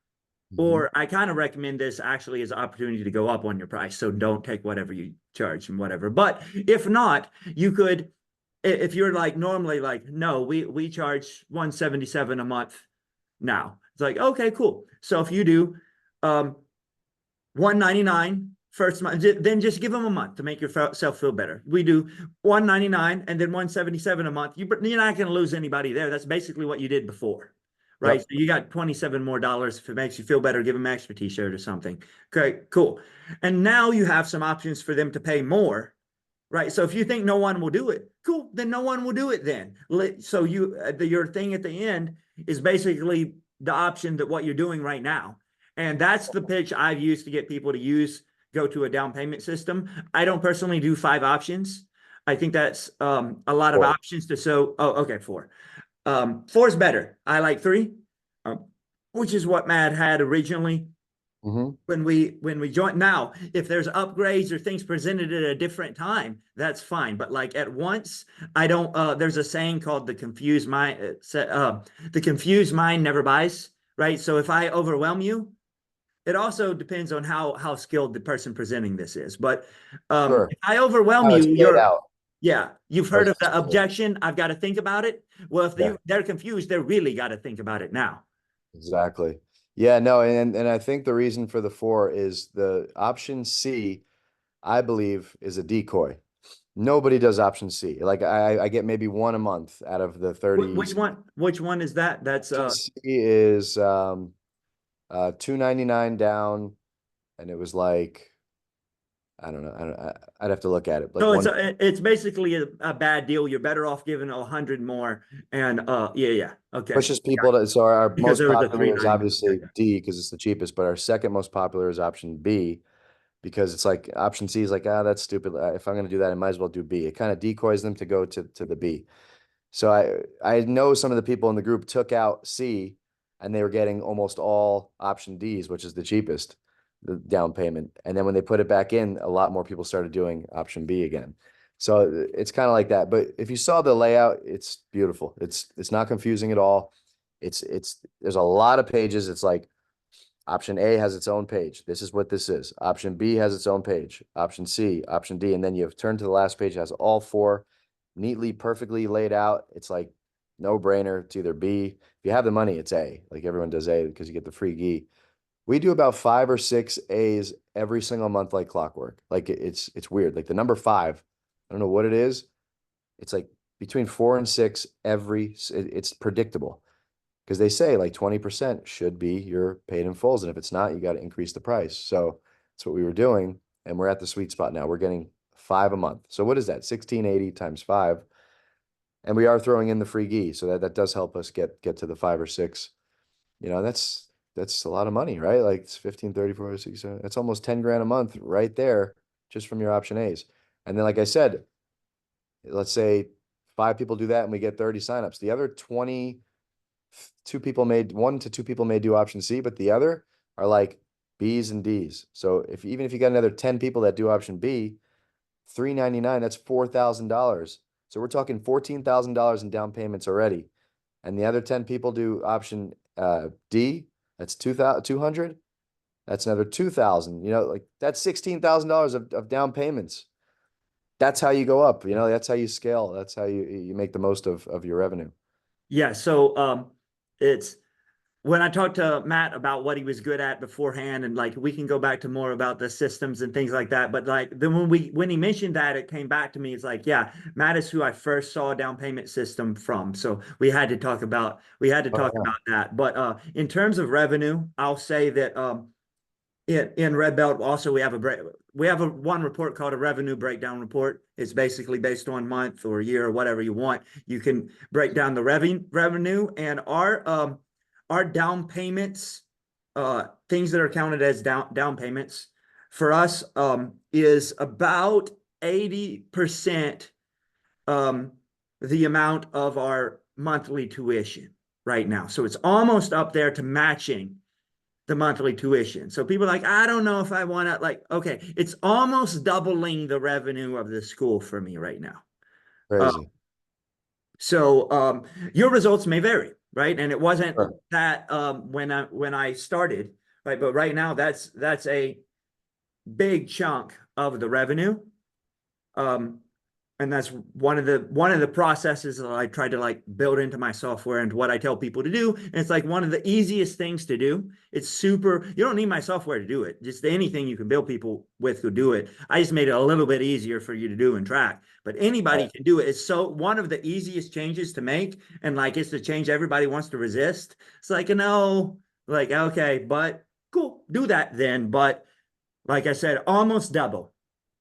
Mhm. or I kind of recommend this actually as an opportunity to go up on your price. So don't take whatever you charge and whatever. But if not, you could, if you're like normally like, no, we charge 177 a month now. It's like, okay, cool. So if you do 199 first month, then just give them a month to make yourself feel better. We do 199 and then 177 a month. You're not going to lose anybody there. That's basically what you did before, right? So Yep. you got 27 more dollars. If it makes you feel better, give them an extra t-shirt or something. Okay, cool. And now you have some options for them to pay more, right? So if you think no one will do it, cool, then no one will do it then. So your thing at the end is basically the option that what you're doing right now. And that's the pitch I've used to get people to go to a down payment system. I don't personally do 5 options. I think that's a lot of Four. options to okay, 4. 4 is better. I like 3, um, which is what Matt had originally Mm-hmm. when we joined. Now, if there's upgrades or things presented at a different time, that's fine. But like at once, I don't. There's a saying called the confused mind never buys. Right. So if I overwhelm you, it also depends on how skilled the person presenting this is. But Sure. if I overwhelm How it's you, laid out. yeah, you've heard of That's the cool. objection. I've got to think about it. Well, if Yeah, they're confused, they're really got to think about it now. exactly. Yeah, no, and I think the reason for the 4 is the option C, I believe, is a decoy. Nobody does option C. Like I get maybe one a month out of the 30. Which one? Which one is that? That's Option C is 299 down, and it was like I don't know. I'd have to look at it. Like so one it's basically a bad deal. You're better off giving 100 more. And yeah, okay. pushes people to, so our Because most there was a popular is 399. obviously D because it's the cheapest, but our second most popular is option B because it's like option C is like, that's stupid. If I'm going to do that, I might as well do B. It kind of decoys them to go to the B. So I know some of the people in the group took out C and they were getting almost all option Ds, which is the cheapest, the down payment. And then when they put it back in, a lot more people started doing option B again. So it's kind of like that. But if you saw the layout, it's beautiful. It's not confusing at all. It's there's a lot of pages. It's like option A has its own page. This is what this is. Option B has its own page. Option C, option D, and then you have turned to the last page, it has all 4 neatly, perfectly laid out. It's like no brainer. It's either B. If you have the money, it's A. Like everyone does A because you get the free gi. We do about 5 or 6 A's every single month, like clockwork. Like it's weird. Like the number 5, I don't know what it is. It's like between 4 and 6 it's predictable because they say like 20% should be your paid in fulls. And if it's not, you got to increase the price. So that's what we were doing. And we're at the sweet spot now. We're getting 5 a month. So what is that? 1680 times 5. And we are throwing in the free gi. So that does help us get to the 5 or 6. You know, that's a lot of money, right? Like it's 15, 30, 40, 60, 70. That's almost 10 grand a month right there just from your option A's. And then, like I said, let's say 5 people do that and we get 30 signups. The other 20, 1 to 2 people may do option C, but the other are like B's and D's. So even if you got another 10 people that do option B, 399, that's $4,000. So we're talking $14,000 in down payments already. And the other 10 people do option D, that's 200. That's another 2,000. You know, like that's $16,000 of down payments. That's how you go up. You know, that's how you scale. That's how you make the most of your revenue. Yeah. So it's when I talked to Matt about what he was good at beforehand, and like we can go back to more about the systems and things like that. But like then when he mentioned that, it came back to me. It's like, yeah, Matt is who I first saw a down payment system from. So we had to talk about Oh, yeah. that. But in terms of revenue, I'll say that in Red Belt also we have a one report called a revenue breakdown report. It's basically based on month or year or whatever you want. You can break down the revenue, and our down payments, things that are counted as down payments for us is about 80% the amount of our monthly tuition right now. So it's almost up there to matching the monthly tuition. So people are like, I don't know if I want to, like, okay, it's almost doubling the revenue of the school for me right now. Uh, Crazy. so your results may vary, right? And it wasn't Sure. that when I started, right? But right now that's a big chunk of the revenue. Um, and that's one of the processes that I try to like build into my software and what I tell people to do. And it's like one of the easiest things to do. It's super, you don't need my software to do it. Just anything you can build people with who do it. I just made it a little bit easier for you to do and track, but anybody can do it. It's so one of the easiest changes to make. And like, it's the change everybody wants to resist. It's like, no, like, okay, but cool, do that then. But like I said, almost double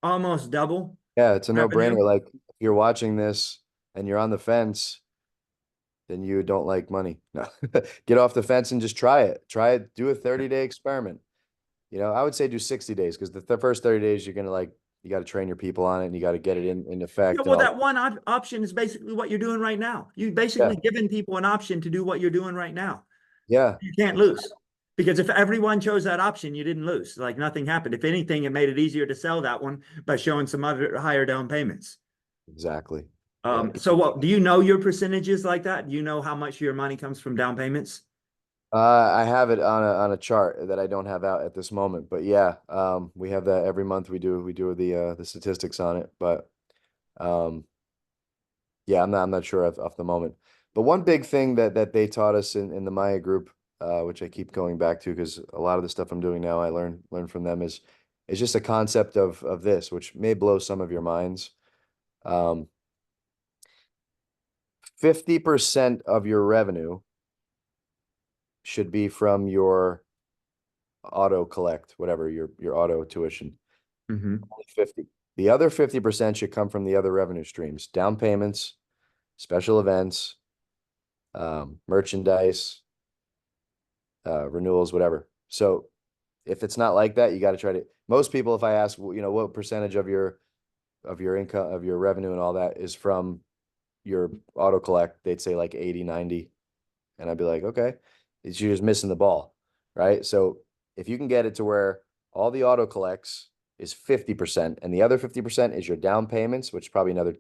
Yeah, it's a revenue. no-brainer. Like if you're watching this and you're on the fence, then you don't like money. No, get off the fence and just try it. Try it. Do a 30-day experiment. I would say do 60 days because the first 30 days you're gonna you got to train your people on it and you got to get it in Yeah, effect and well, all. that one option is basically what you're doing right now. You Yeah, basically giving people an option to do what you're doing right now. yeah, You can't lose because if everyone chose that option, you didn't lose. Like nothing happened. If anything, it made it easier to sell that one by showing some other higher down payments. exactly. Yeah. So what do you know your percentages like that? Do you know how much your money comes from down payments? I have it on a chart that I don't have out at this moment, but yeah, we have that every month. We do the statistics on it, but um, yeah, I'm not sure off the moment. But one big thing that they taught us in the Maya group, which I keep going back to because a lot of the stuff I'm doing now I learn from them is just a concept of this, which may blow some of your minds. 50% of your revenue should be from your auto collect, whatever your auto tuition. Mm-hmm. Only 50. The other 50% should come from the other revenue streams, down payments, special events, merchandise, renewals, whatever. So if it's not like that, you got to try to. Most people, if I ask, what percentage of your income, of your revenue and all that is from your auto collect, they'd say like 80, 90. And I'd be like, okay, you're just missing the ball, right? So if you can get it to where all the auto collects is 50% and the other 50% is your down payments, which is probably another,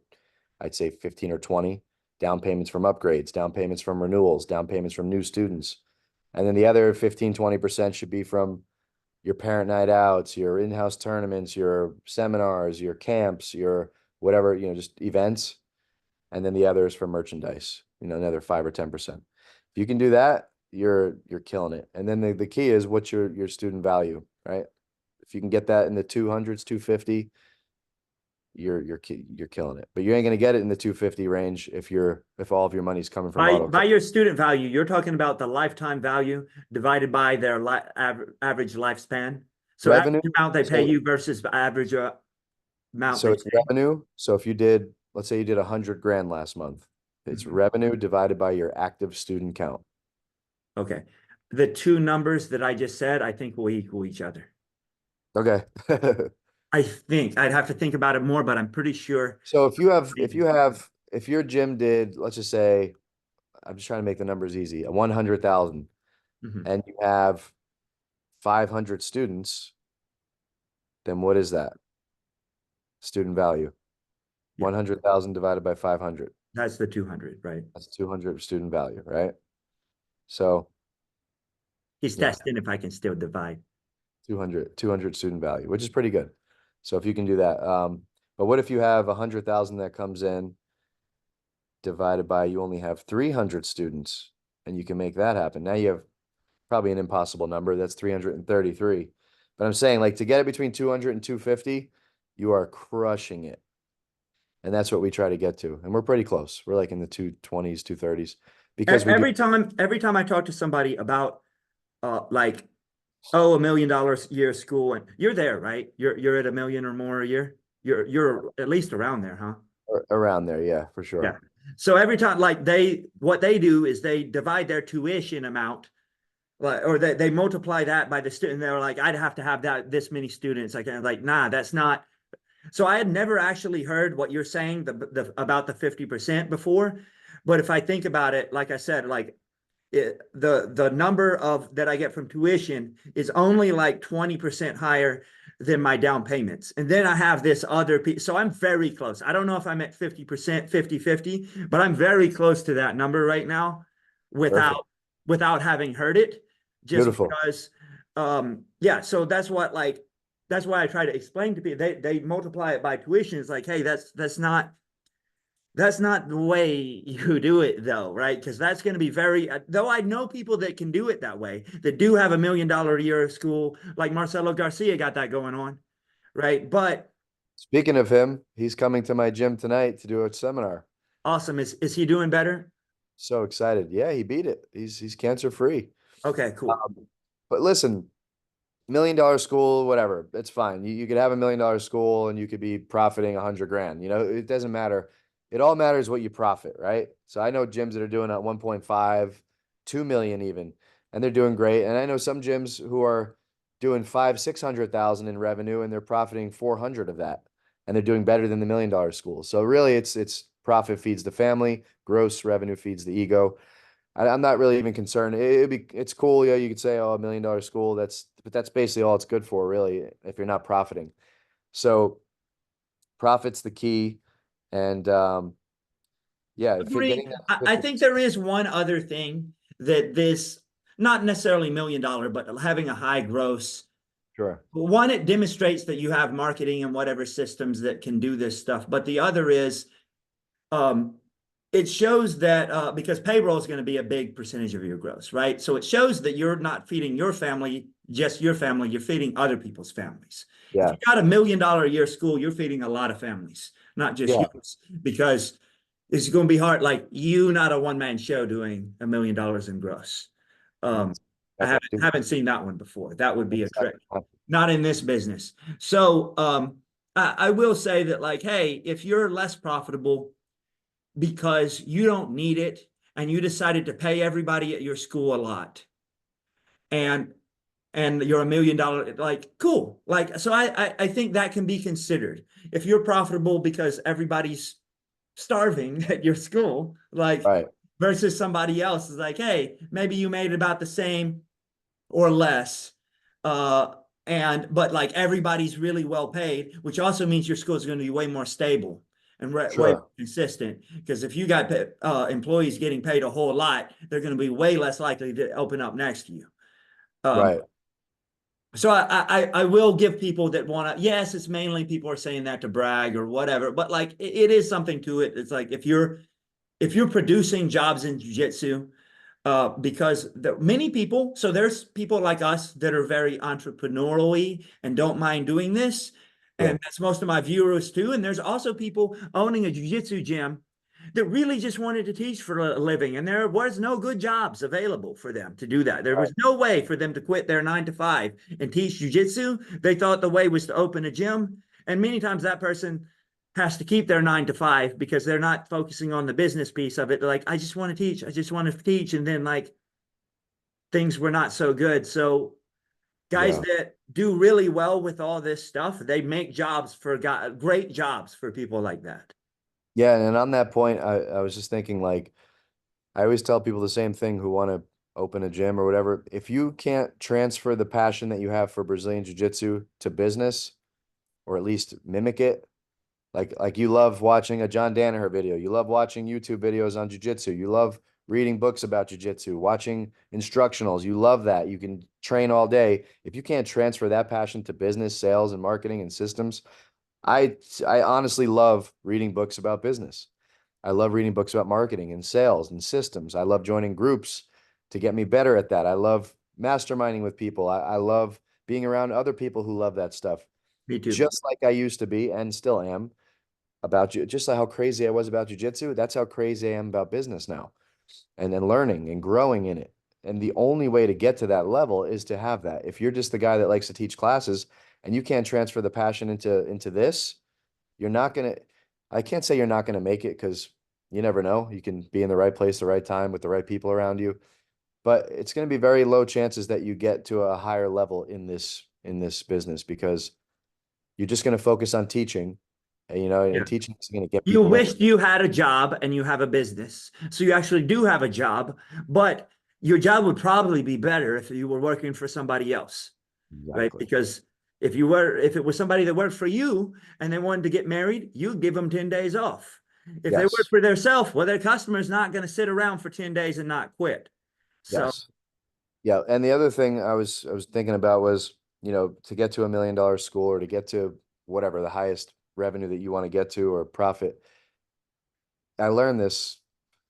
I'd say 15 or 20 down payments from upgrades, down payments from renewals, down payments from new students. And then the other 15, 20% should be from your parent night outs, your in-house tournaments, your seminars, your camps, your whatever, just events. And then the other is for merchandise, another 5 or 10%. If you can do that, you're killing it. And then the key is what's your student value, right? If you can get that in the 200s, 250, you're killing it. But you ain't gonna get it in the 250 range if all of your money's coming from auto. By your student value, you're talking about the lifetime value divided by their average lifespan. So Revenue. average amount they pay So you versus average amount so they it's pay. revenue. So if you did, let's say you did 100 grand last month, it's Mhm. revenue divided by your active student count. Okay. The two numbers that I just said, I think will equal each other. Okay. I think I'd have to think about it more, but I'm pretty sure. So if your gym did, let's just say, I'm just trying to make the numbers easy, a 100,000, Mhm. and you have 500 students, then what is that? Student value. Yeah, 100,000 divided by 500. that's the 200, right? That's 200 student value, right? So He's yeah, testing if I can still divide. 200 student value, which is pretty good. So if you can do that, but what if you have 100,000 that comes in divided by you only have 300 students and you can make that happen. Now you have probably an impossible number. That's 333. But I'm saying like to get it between 200 and 250, you are crushing it. And that's what we try to get to. And we're pretty close. We're like in the 220s, 230s because we do. Every time I talk to somebody about like, oh, $1 million a year of school, and you're there, right? You're at 1 million or more a year. You're at least around there, huh? Around there. Yeah, for Yeah. sure. So every time, like what they do is they divide their tuition amount, like, or they multiply that by the student. They're like, I'd have to have that this many students. Like, nah, that's not. So I had never actually heard what you're saying about the 50% before, but if I think about it, like I said, like the number of that I get from tuition is only like 20% higher than my down payments. And then I have this other piece. So I'm very close. I don't know if I'm at 50%, 50-50, but I'm very close to that number right now Perfect. without having heard it, just Beautiful. because yeah, so that's why I try to explain to people. They multiply it by tuition. It's like, hey, that's not the way you do it though, right? Because that's going to be very, though I know people that can do it that way, that do have $1 million a year of school, like Marcelo Garcia got that going on, right? But Speaking of him, he's coming to my gym tonight to do a seminar. awesome. Is he doing better? So excited. Yeah, he beat it. He's cancer free. Okay, cool. But listen, $1 million school, whatever, it's fine. You could have $1 million school and you could be profiting 100 grand. It doesn't matter it all matters what you profit, right? So I know gyms that are doing at 1.5, 2 million even, and they're doing great. And I know some gyms who are doing 500,000, 600,000 in revenue and they're profiting 400 of that. And they're doing better than the $1 million schools. So really it's profit feeds the family, gross revenue feeds the ego. I'm not really even concerned. It's cool. Yeah, you could say, oh, $1 million school. But that's basically all it's good for, really, if you're not profiting. So profit's the key. And yeah, if you're Agree. getting that I 50, think there is one other thing that this, not necessarily $1 million, but having a high gross. sure. One, it demonstrates that you have marketing and whatever systems that can do this stuff. But the other is, um, it shows that because payroll is going to be a big percentage of your gross, right? So it shows that you're not feeding your family, just your family, you're feeding other people's families. If Yeah. you got $1 million a year school, you're feeding a lot of families, not just Yeah. yours, because it's going to be hard. Like you, not a one-man show doing $1 million in gross. Um, That's, I that's haven't seen that one before. That would be a trick. exactly. Not in this business. So I will say that, like, hey, if you're less profitable because you don't need it and you decided to pay everybody at your school a lot and you're $1 million, like, cool. Like, so I think that can be considered. If you're profitable because everybody's starving at your school, like, Right. versus somebody else is like, hey, maybe you made about the same or less. Uh, but like everybody's really well paid, which also means your school is going to be way more stable and way more Sure. consistent. Because if you got employees getting paid a whole lot, they're going to be way less likely to open up next to you. Um, Right. so I will give people that want to, yes, it's mainly people are saying that to brag or whatever, but like it is something to it. It's like if you're producing jobs in jiu-jitsu, because many people, so there's people like us that are very entrepreneurially and don't mind doing this. And Sure. that's most of my viewers too. And there's also people owning a jiu-jitsu gym that really just wanted to teach for a living. And there was no good jobs available for them to do that. There Right. was no way for them to quit their 9 to 5 and teach jiu-jitsu. They thought the way was to open a gym. And many times that person has to keep their 9 to 5 because they're not focusing on the business piece of it. They're like, I just want to teach. I just want to teach. And then like things were not so good. So guys Yeah. that do really well with all this stuff, they make jobs for great jobs for people like that. Yeah. And on that point, I was just thinking, like, I always tell people the same thing who want to open a gym or whatever. If you can't transfer the passion that you have for Brazilian Jiu-Jitsu to business, or at least mimic it, like you love watching a John Danaher video, you love watching YouTube videos on Jiu-Jitsu, you love reading books about Jiu-Jitsu, watching instructionals, you love that. You can train all day. If you can't transfer that passion to business, sales, and marketing and systems, I honestly love reading books about business. I love reading books about marketing and sales and systems. I love joining groups to get me better at that. I love masterminding with people. I love being around other people who love that stuff, Me too. just like I used to be and still am about you. Just like how crazy I was about jujitsu, that's how crazy I am about business now, and then learning and growing in it. And the only way to get to that level is to have that. If you're just the guy that likes to teach classes and you can't transfer the passion into this, you're not gonna. I can't say you're not gonna make it, because you never know. You can be in the right place, the right time, with the right people around you, but it's going to be very low chances that you get to a higher level in this business, because you're just going to focus on teaching, and Yeah. teaching is going to get You people in. wished you had a job and you have a business. So you actually do have a job, but your job would probably be better if you were working for somebody else, right? Exactly. Because if it was somebody that worked for you and they wanted to get married, you'd give them 10 days off. If they work Yes. for themselves, well, their customer's not going to sit around for 10 days and not quit. So Yes. Yeah. And the other thing I was thinking about was, to get to $1 million school, or to get to whatever the highest revenue that you want to get to, or profit. I learned this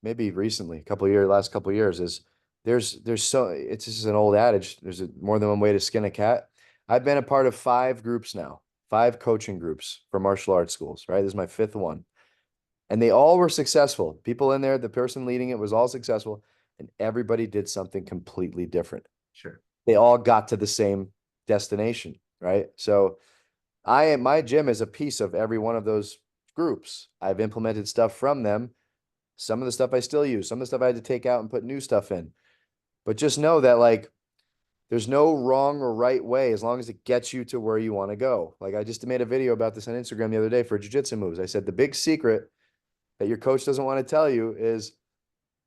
maybe recently, last couple of years, is it's just an old adage. There's more than one way to skin a cat. I've been a part of 5 groups now, 5 coaching groups for martial arts schools, right? This is my 5th one. And they all were successful. People in there, the person leading it was all successful, and everybody did something completely different. sure. They all got to the same destination, right? So my gym is a piece of every one of those groups. I've implemented stuff from them. Some of the stuff I still use, some of the stuff I had to take out and put new stuff in. But just know that like there's no wrong or right way as long as it gets you to where you want to go. Like I just made a video about this on Instagram the other day for jiu-jitsu moves. I said the big secret that your coach doesn't want to tell you is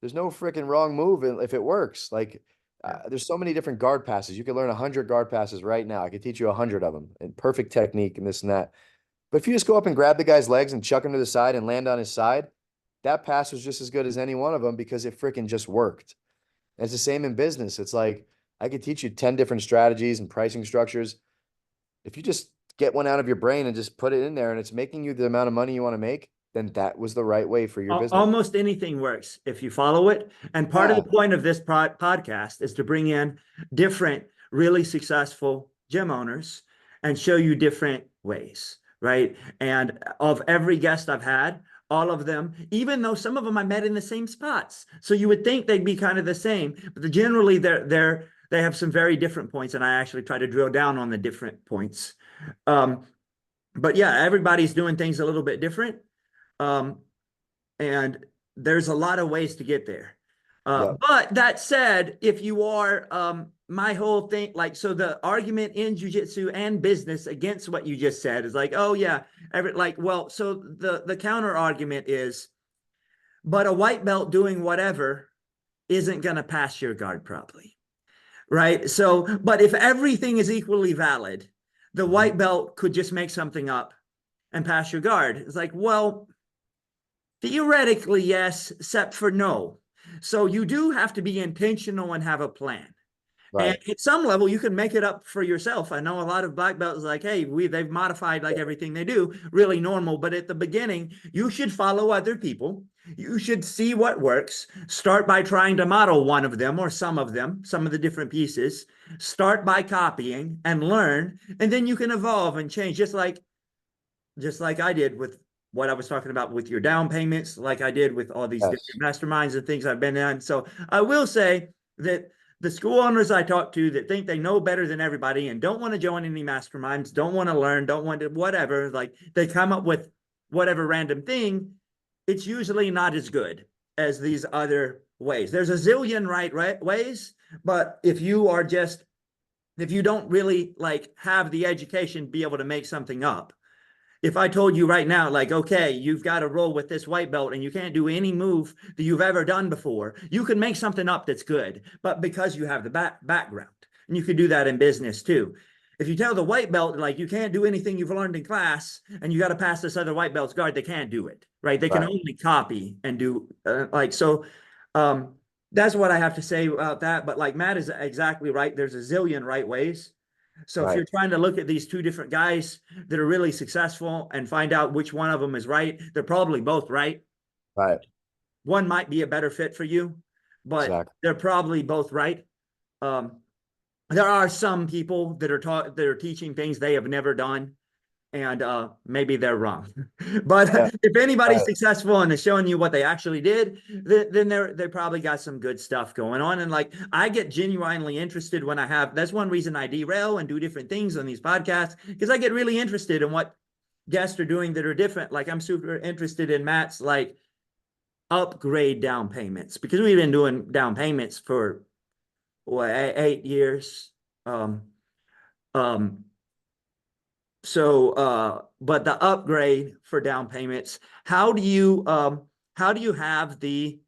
there's no freaking wrong move if it works. Like Yeah. there's so many different guard passes. You can learn 100 guard passes right now. I could teach you 100 of them and perfect technique and this and that. But if you just go up and grab the guy's legs and chuck him to the side and land on his side, that pass was just as good as any one of them because it freaking just worked. And it's the same in business. It's like I could teach you 10 different strategies and pricing structures. If you just get one out of your brain and just put it in there and it's making you the amount of money you want to make, then that was the right way for your business. Almost anything works if you follow it. And part of the point of this podcast is to bring in different, really successful gym owners and show you different ways, right? And of every guest I've had, all of them, even though some of them I met in the same spots. So you would think they'd be kind of the same, but generally they have some very different points. And I actually try to drill down on the different points. But yeah, everybody's doing things a little bit different. And there's a lot of ways to get there. But that said, if you are, my whole thing, like, so the argument in jujitsu and business against what you just said is like, oh yeah, so the counter argument is, but a white belt doing whatever isn't going to pass your guard properly, right? So, but if everything is equally valid, the white belt could just make something up and pass your guard. It's like, well, theoretically, yes, except for no. So you do have to be intentional and have a plan. Right. And at some level, you can make it up for yourself. I know a lot of black belts like, hey, they've modified like everything they do, really normal. But at the beginning, you should follow other people. You should see what works. Start by trying to model one of them or some of them, some of the different pieces. Start by copying and learn, and then you can evolve and change, just like I did with what I was talking about with your down payments, like I did with all these different masterminds and things I've been in. So I will say that the school owners I talk to that think they know better than everybody and don't want to join any masterminds, don't want to learn, don't want to whatever, like they come up with whatever random thing, it's usually not as good as these other ways. There's a zillion right ways, but if you don't really like have the education, be able to make something up. If I told you right now, like, okay, you've got to roll with this white belt and you can't do any move that you've ever done before, you can make something up that's good, but because you have the background, and you could do that in business too. If you tell the white belt, like, you can't do anything you've learned in class and you got to pass this other white belt's guard, they can't do it, right? They can only copy and do that's what I have to say about that. But like Matt is exactly right. There's a zillion right ways. So if you're trying to look at these two different guys that are really successful and find out which one of them is right, they're probably both right. Right. One might be a better fit for you, but they're probably both right. There are some people that are teaching things they have never done, and maybe they're wrong. But if anybody's successful and is showing you what they actually did, then they probably got some good stuff going on. And like, I get genuinely interested when that's one reason I derail and do different things on these podcasts, because I get really interested in what guests are doing that are different. Like, I'm super interested in Matt's like upgrade down payments, because we've been doing down payments for 8 years. But the upgrade for down payments, how do you have the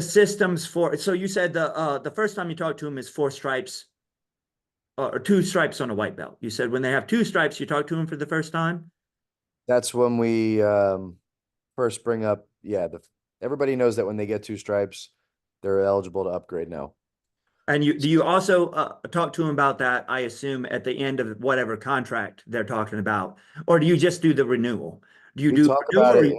systems for, so you said the first time you talked to them is 4 stripes or 2 stripes on a white belt. You said when they have 2 stripes, you talk to them for the first time? That's when we first bring up, everybody knows that when they get 2 stripes, they're eligible to upgrade now. And do you also talk to them about that, I assume, at the end of whatever contract they're talking about, or do you just do the renewal? Do you talk about it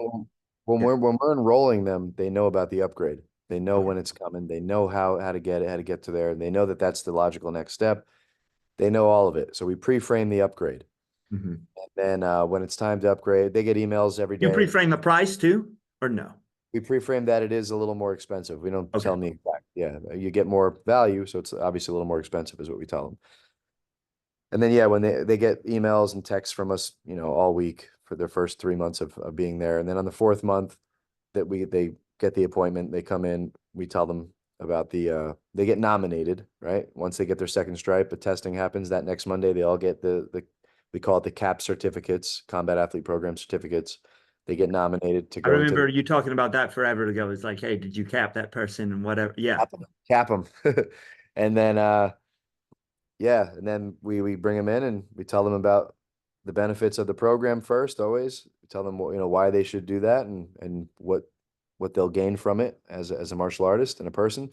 when we're enrolling them? They know about the upgrade. They know when it's coming. They know how to get it, how to get to there. And they know that that's the logical next step. They know all of it. So we pre-frame the upgrade. And then when it's time to upgrade, they get emails every day. You pre-frame the price too, or no? We pre-frame that it is a little more expensive. We don't tell them the exact. Yeah, you get more value, so it's obviously a little more expensive is what we tell them. And then, yeah, when they get emails and texts from us, all week for their first 3 months of being there. And then on the fourth month they get the appointment, they come in, we tell them about they get nominated, right? Once they get their second stripe, the testing happens that next Monday, they all get we call it the CAP certificates, Combat Athlete Program certificates. They get nominated to I go into remember you talking about that forever ago. It's like, hey, did you cap that person and whatever? Yeah. cap them. And then yeah, and then we bring them in and we tell them about the benefits of the program first, always. We tell them why they should do that and what they'll gain from it as a martial artist and a person.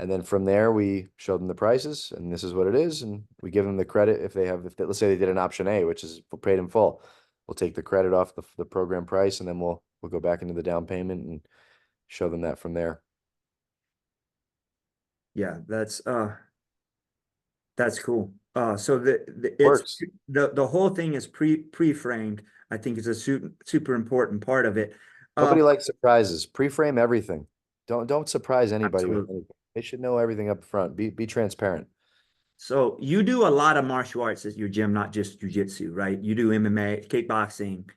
And then from there we show them the prices and this is what it is, and we give them the credit if let's say they did an option A, which is paid in full. We'll take the credit off the program price, and then we'll go back into the down payment and show them that from there. Yeah, that's cool. So Works. the whole thing is pre-framed. I think is a super important part of it. Nobody likes surprises. Pre-frame everything. Don't surprise anybody with Absolutely. anything. They should know everything up front. Be transparent. So you do a lot of martial arts at your gym, not just jujitsu, right? You do MMA, kickboxing.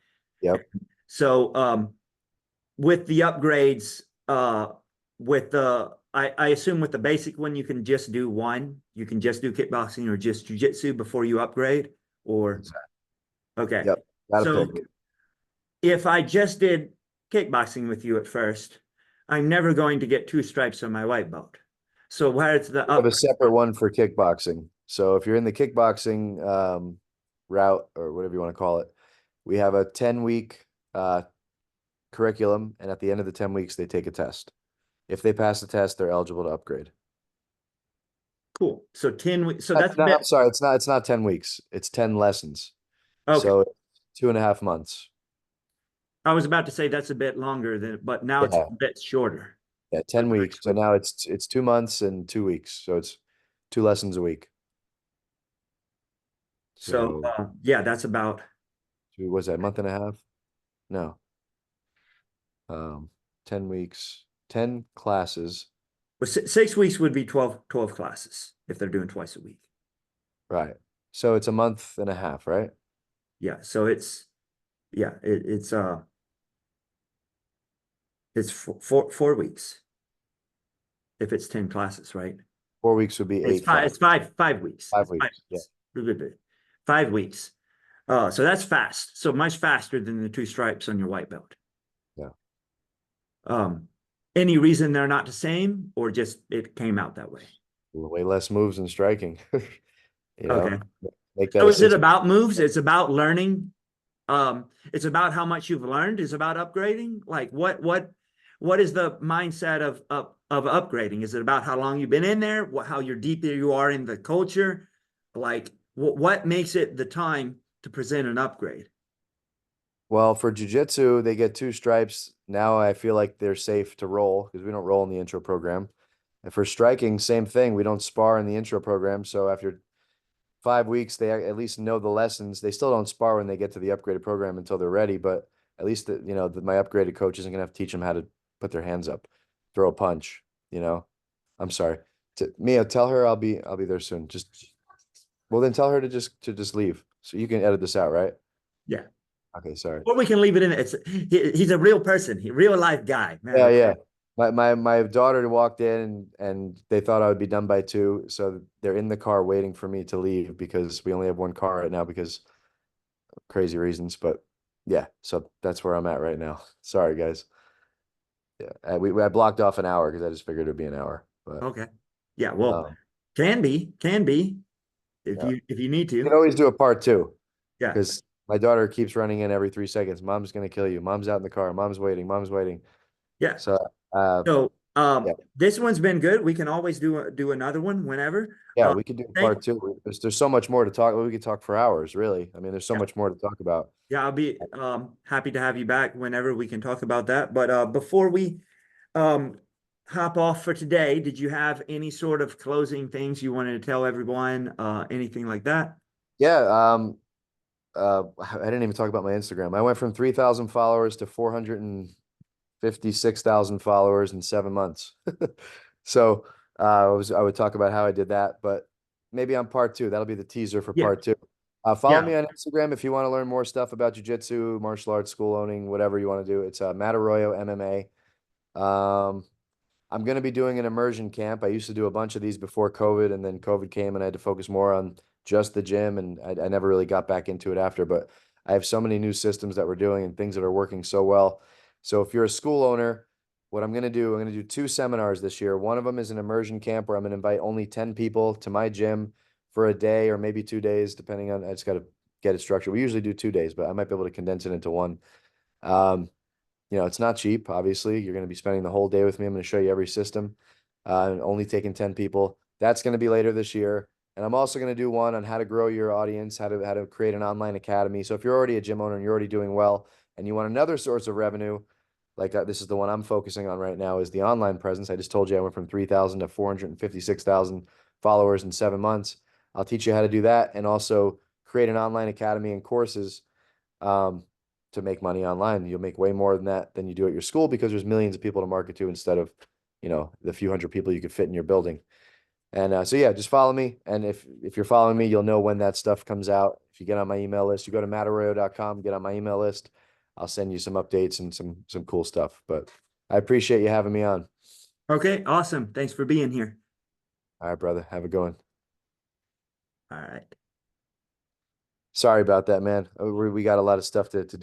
Yep. So with the upgrades, with I assume with the basic one, you can just do one. You can just do kickboxing or just jujitsu before you upgrade, or okay. Yep. Gotta So pick. if I just did kickboxing with you at first, I'm never going to get 2 stripes on my white belt. So where's the We have up? a separate one for kickboxing. So if you're in the kickboxing route or whatever you want to call it, we have a 10-week curriculum, and at the end of the 10 weeks, they take a test. If they pass the test, they're eligible to upgrade. Cool. So 10 weeks. So that's a No, bit I'm sorry, it's not 10 weeks. It's 10 lessons. okay. So 2.5 months. I was about to say that's a bit longer than, but now it's a Yeah. bit shorter. Yeah, 10 weeks. So now it's 2 months and 2 weeks. So it's 2 lessons a week. So So yeah, that's about was that a month and a half? No. 10 weeks, 10 classes. well, 6 weeks would be 12 classes if they're doing twice a week. Right. So it's a month and a half, right? Yeah. So it's 4 weeks if it's 10 classes, right? 4 weeks would be It's eight, five. It's 5 weeks. five It's five weeks. Yeah. weeks. 5 weeks. So that's fast. So much faster than the 2 stripes on your white belt. Yeah. Any reason they're not the same, or just it came out that way? Way less moves and striking. Okay. Make that So a is it 6. about moves? It's about learning. It's about how much you've learned. It's about upgrading. Like what is the mindset of upgrading? Is it about how long you've been in there? How you're deeper you are in the culture? Like what makes it the time to present an upgrade? Well, for jujitsu, they get 2 stripes. Now I feel like they're safe to roll because we don't roll in the intro program. And for striking, same thing. We don't spar in the intro program. So after 5 weeks, they at least know the lessons. They still don't spar when they get to the upgraded program until they're ready, but at least my upgraded coach isn't gonna have to teach them how to put their hands up, throw a punch. I'm sorry. Mia, tell her I'll be there soon. Well, then tell her to just leave. So you can edit this out, right? Yeah. Okay, sorry. Or we can leave it in. He's a real person, real life guy, man. Yeah, yeah. My daughter walked in and they thought I would be done by 2, so they're in the car waiting for me to leave because we only have one car right now because of crazy reasons. But yeah, so that's where I'm at right now. Sorry, guys. Yeah, I blocked off an hour because I just figured it'd be an hour. But Okay. Yeah. Well, um, can be if yeah, you need you can to. always do a part 2 Yeah. because my daughter keeps running in every 3 seconds. Mom's gonna kill you. Mom's out in the car. Mom's waiting. Mom's waiting. Yeah. So So yeah. this one's been good. We can always do another one whenever. Yeah, we could do Thank part 2. There's so much more to talk. We could talk for hours, really. I mean, there's so yeah. much more to talk about. Yeah, I'll be happy to have you back whenever we can talk about that. But before we um hop off for today, did you have any sort of closing things you wanted to tell everyone? Anything like that? Yeah, I didn't even talk about my Instagram. I went from 3,000 followers to 456,000 followers in 7 months. So I would talk about how I did that, but maybe on part two. That'll be the teaser for Yeah, part two. Follow yeah. me on Instagram if you want to learn more stuff about jujitsu, martial arts, school owning, whatever you want to do. It's Matt Arroyo MMA. I'm going to be doing an immersion camp. I used to do a bunch of these before COVID, and then COVID came and I had to focus more on just the gym, and I never really got back into it after. But I have so many new systems that we're doing and things that are working so well. So if you're a school owner, what I'm going to do, I'm going to do two seminars this year. One of them is an immersion camp where I'm going to invite only 10 people to my gym for a day or maybe 2 days, depending on, I just got to get it structured. We usually do 2 days, but I might be able to condense it into one. Um, it's not cheap, obviously. You're going to be spending the whole day with me. I'm going to show you every system, and only taking 10 people. That's going to be later this year. And I'm also going to do one on how to grow your audience, how to create an online academy. So if you're already a gym owner and you're already doing well and you want another source of revenue, like this is the one I'm focusing on right now, is the online presence. I just told you I went from 3,000 to 456,000 followers in 7 months. I'll teach you how to do that and also create an online academy and courses um, to make money online. You'll make way more than that than you do at your school because there's millions of people to market to instead of, the few hundred people you could fit in your building. And so yeah, just follow me. And if you're following me, you'll know when that stuff comes out. If you get on my email list, you go to mattarroyo.com, get on my email list. I'll send you some updates and some cool stuff. But I appreciate you having me on. Okay, awesome. Thanks for being here. All right, brother. Have a good one. All right. Sorry about that, man. We got a lot of stuff to do.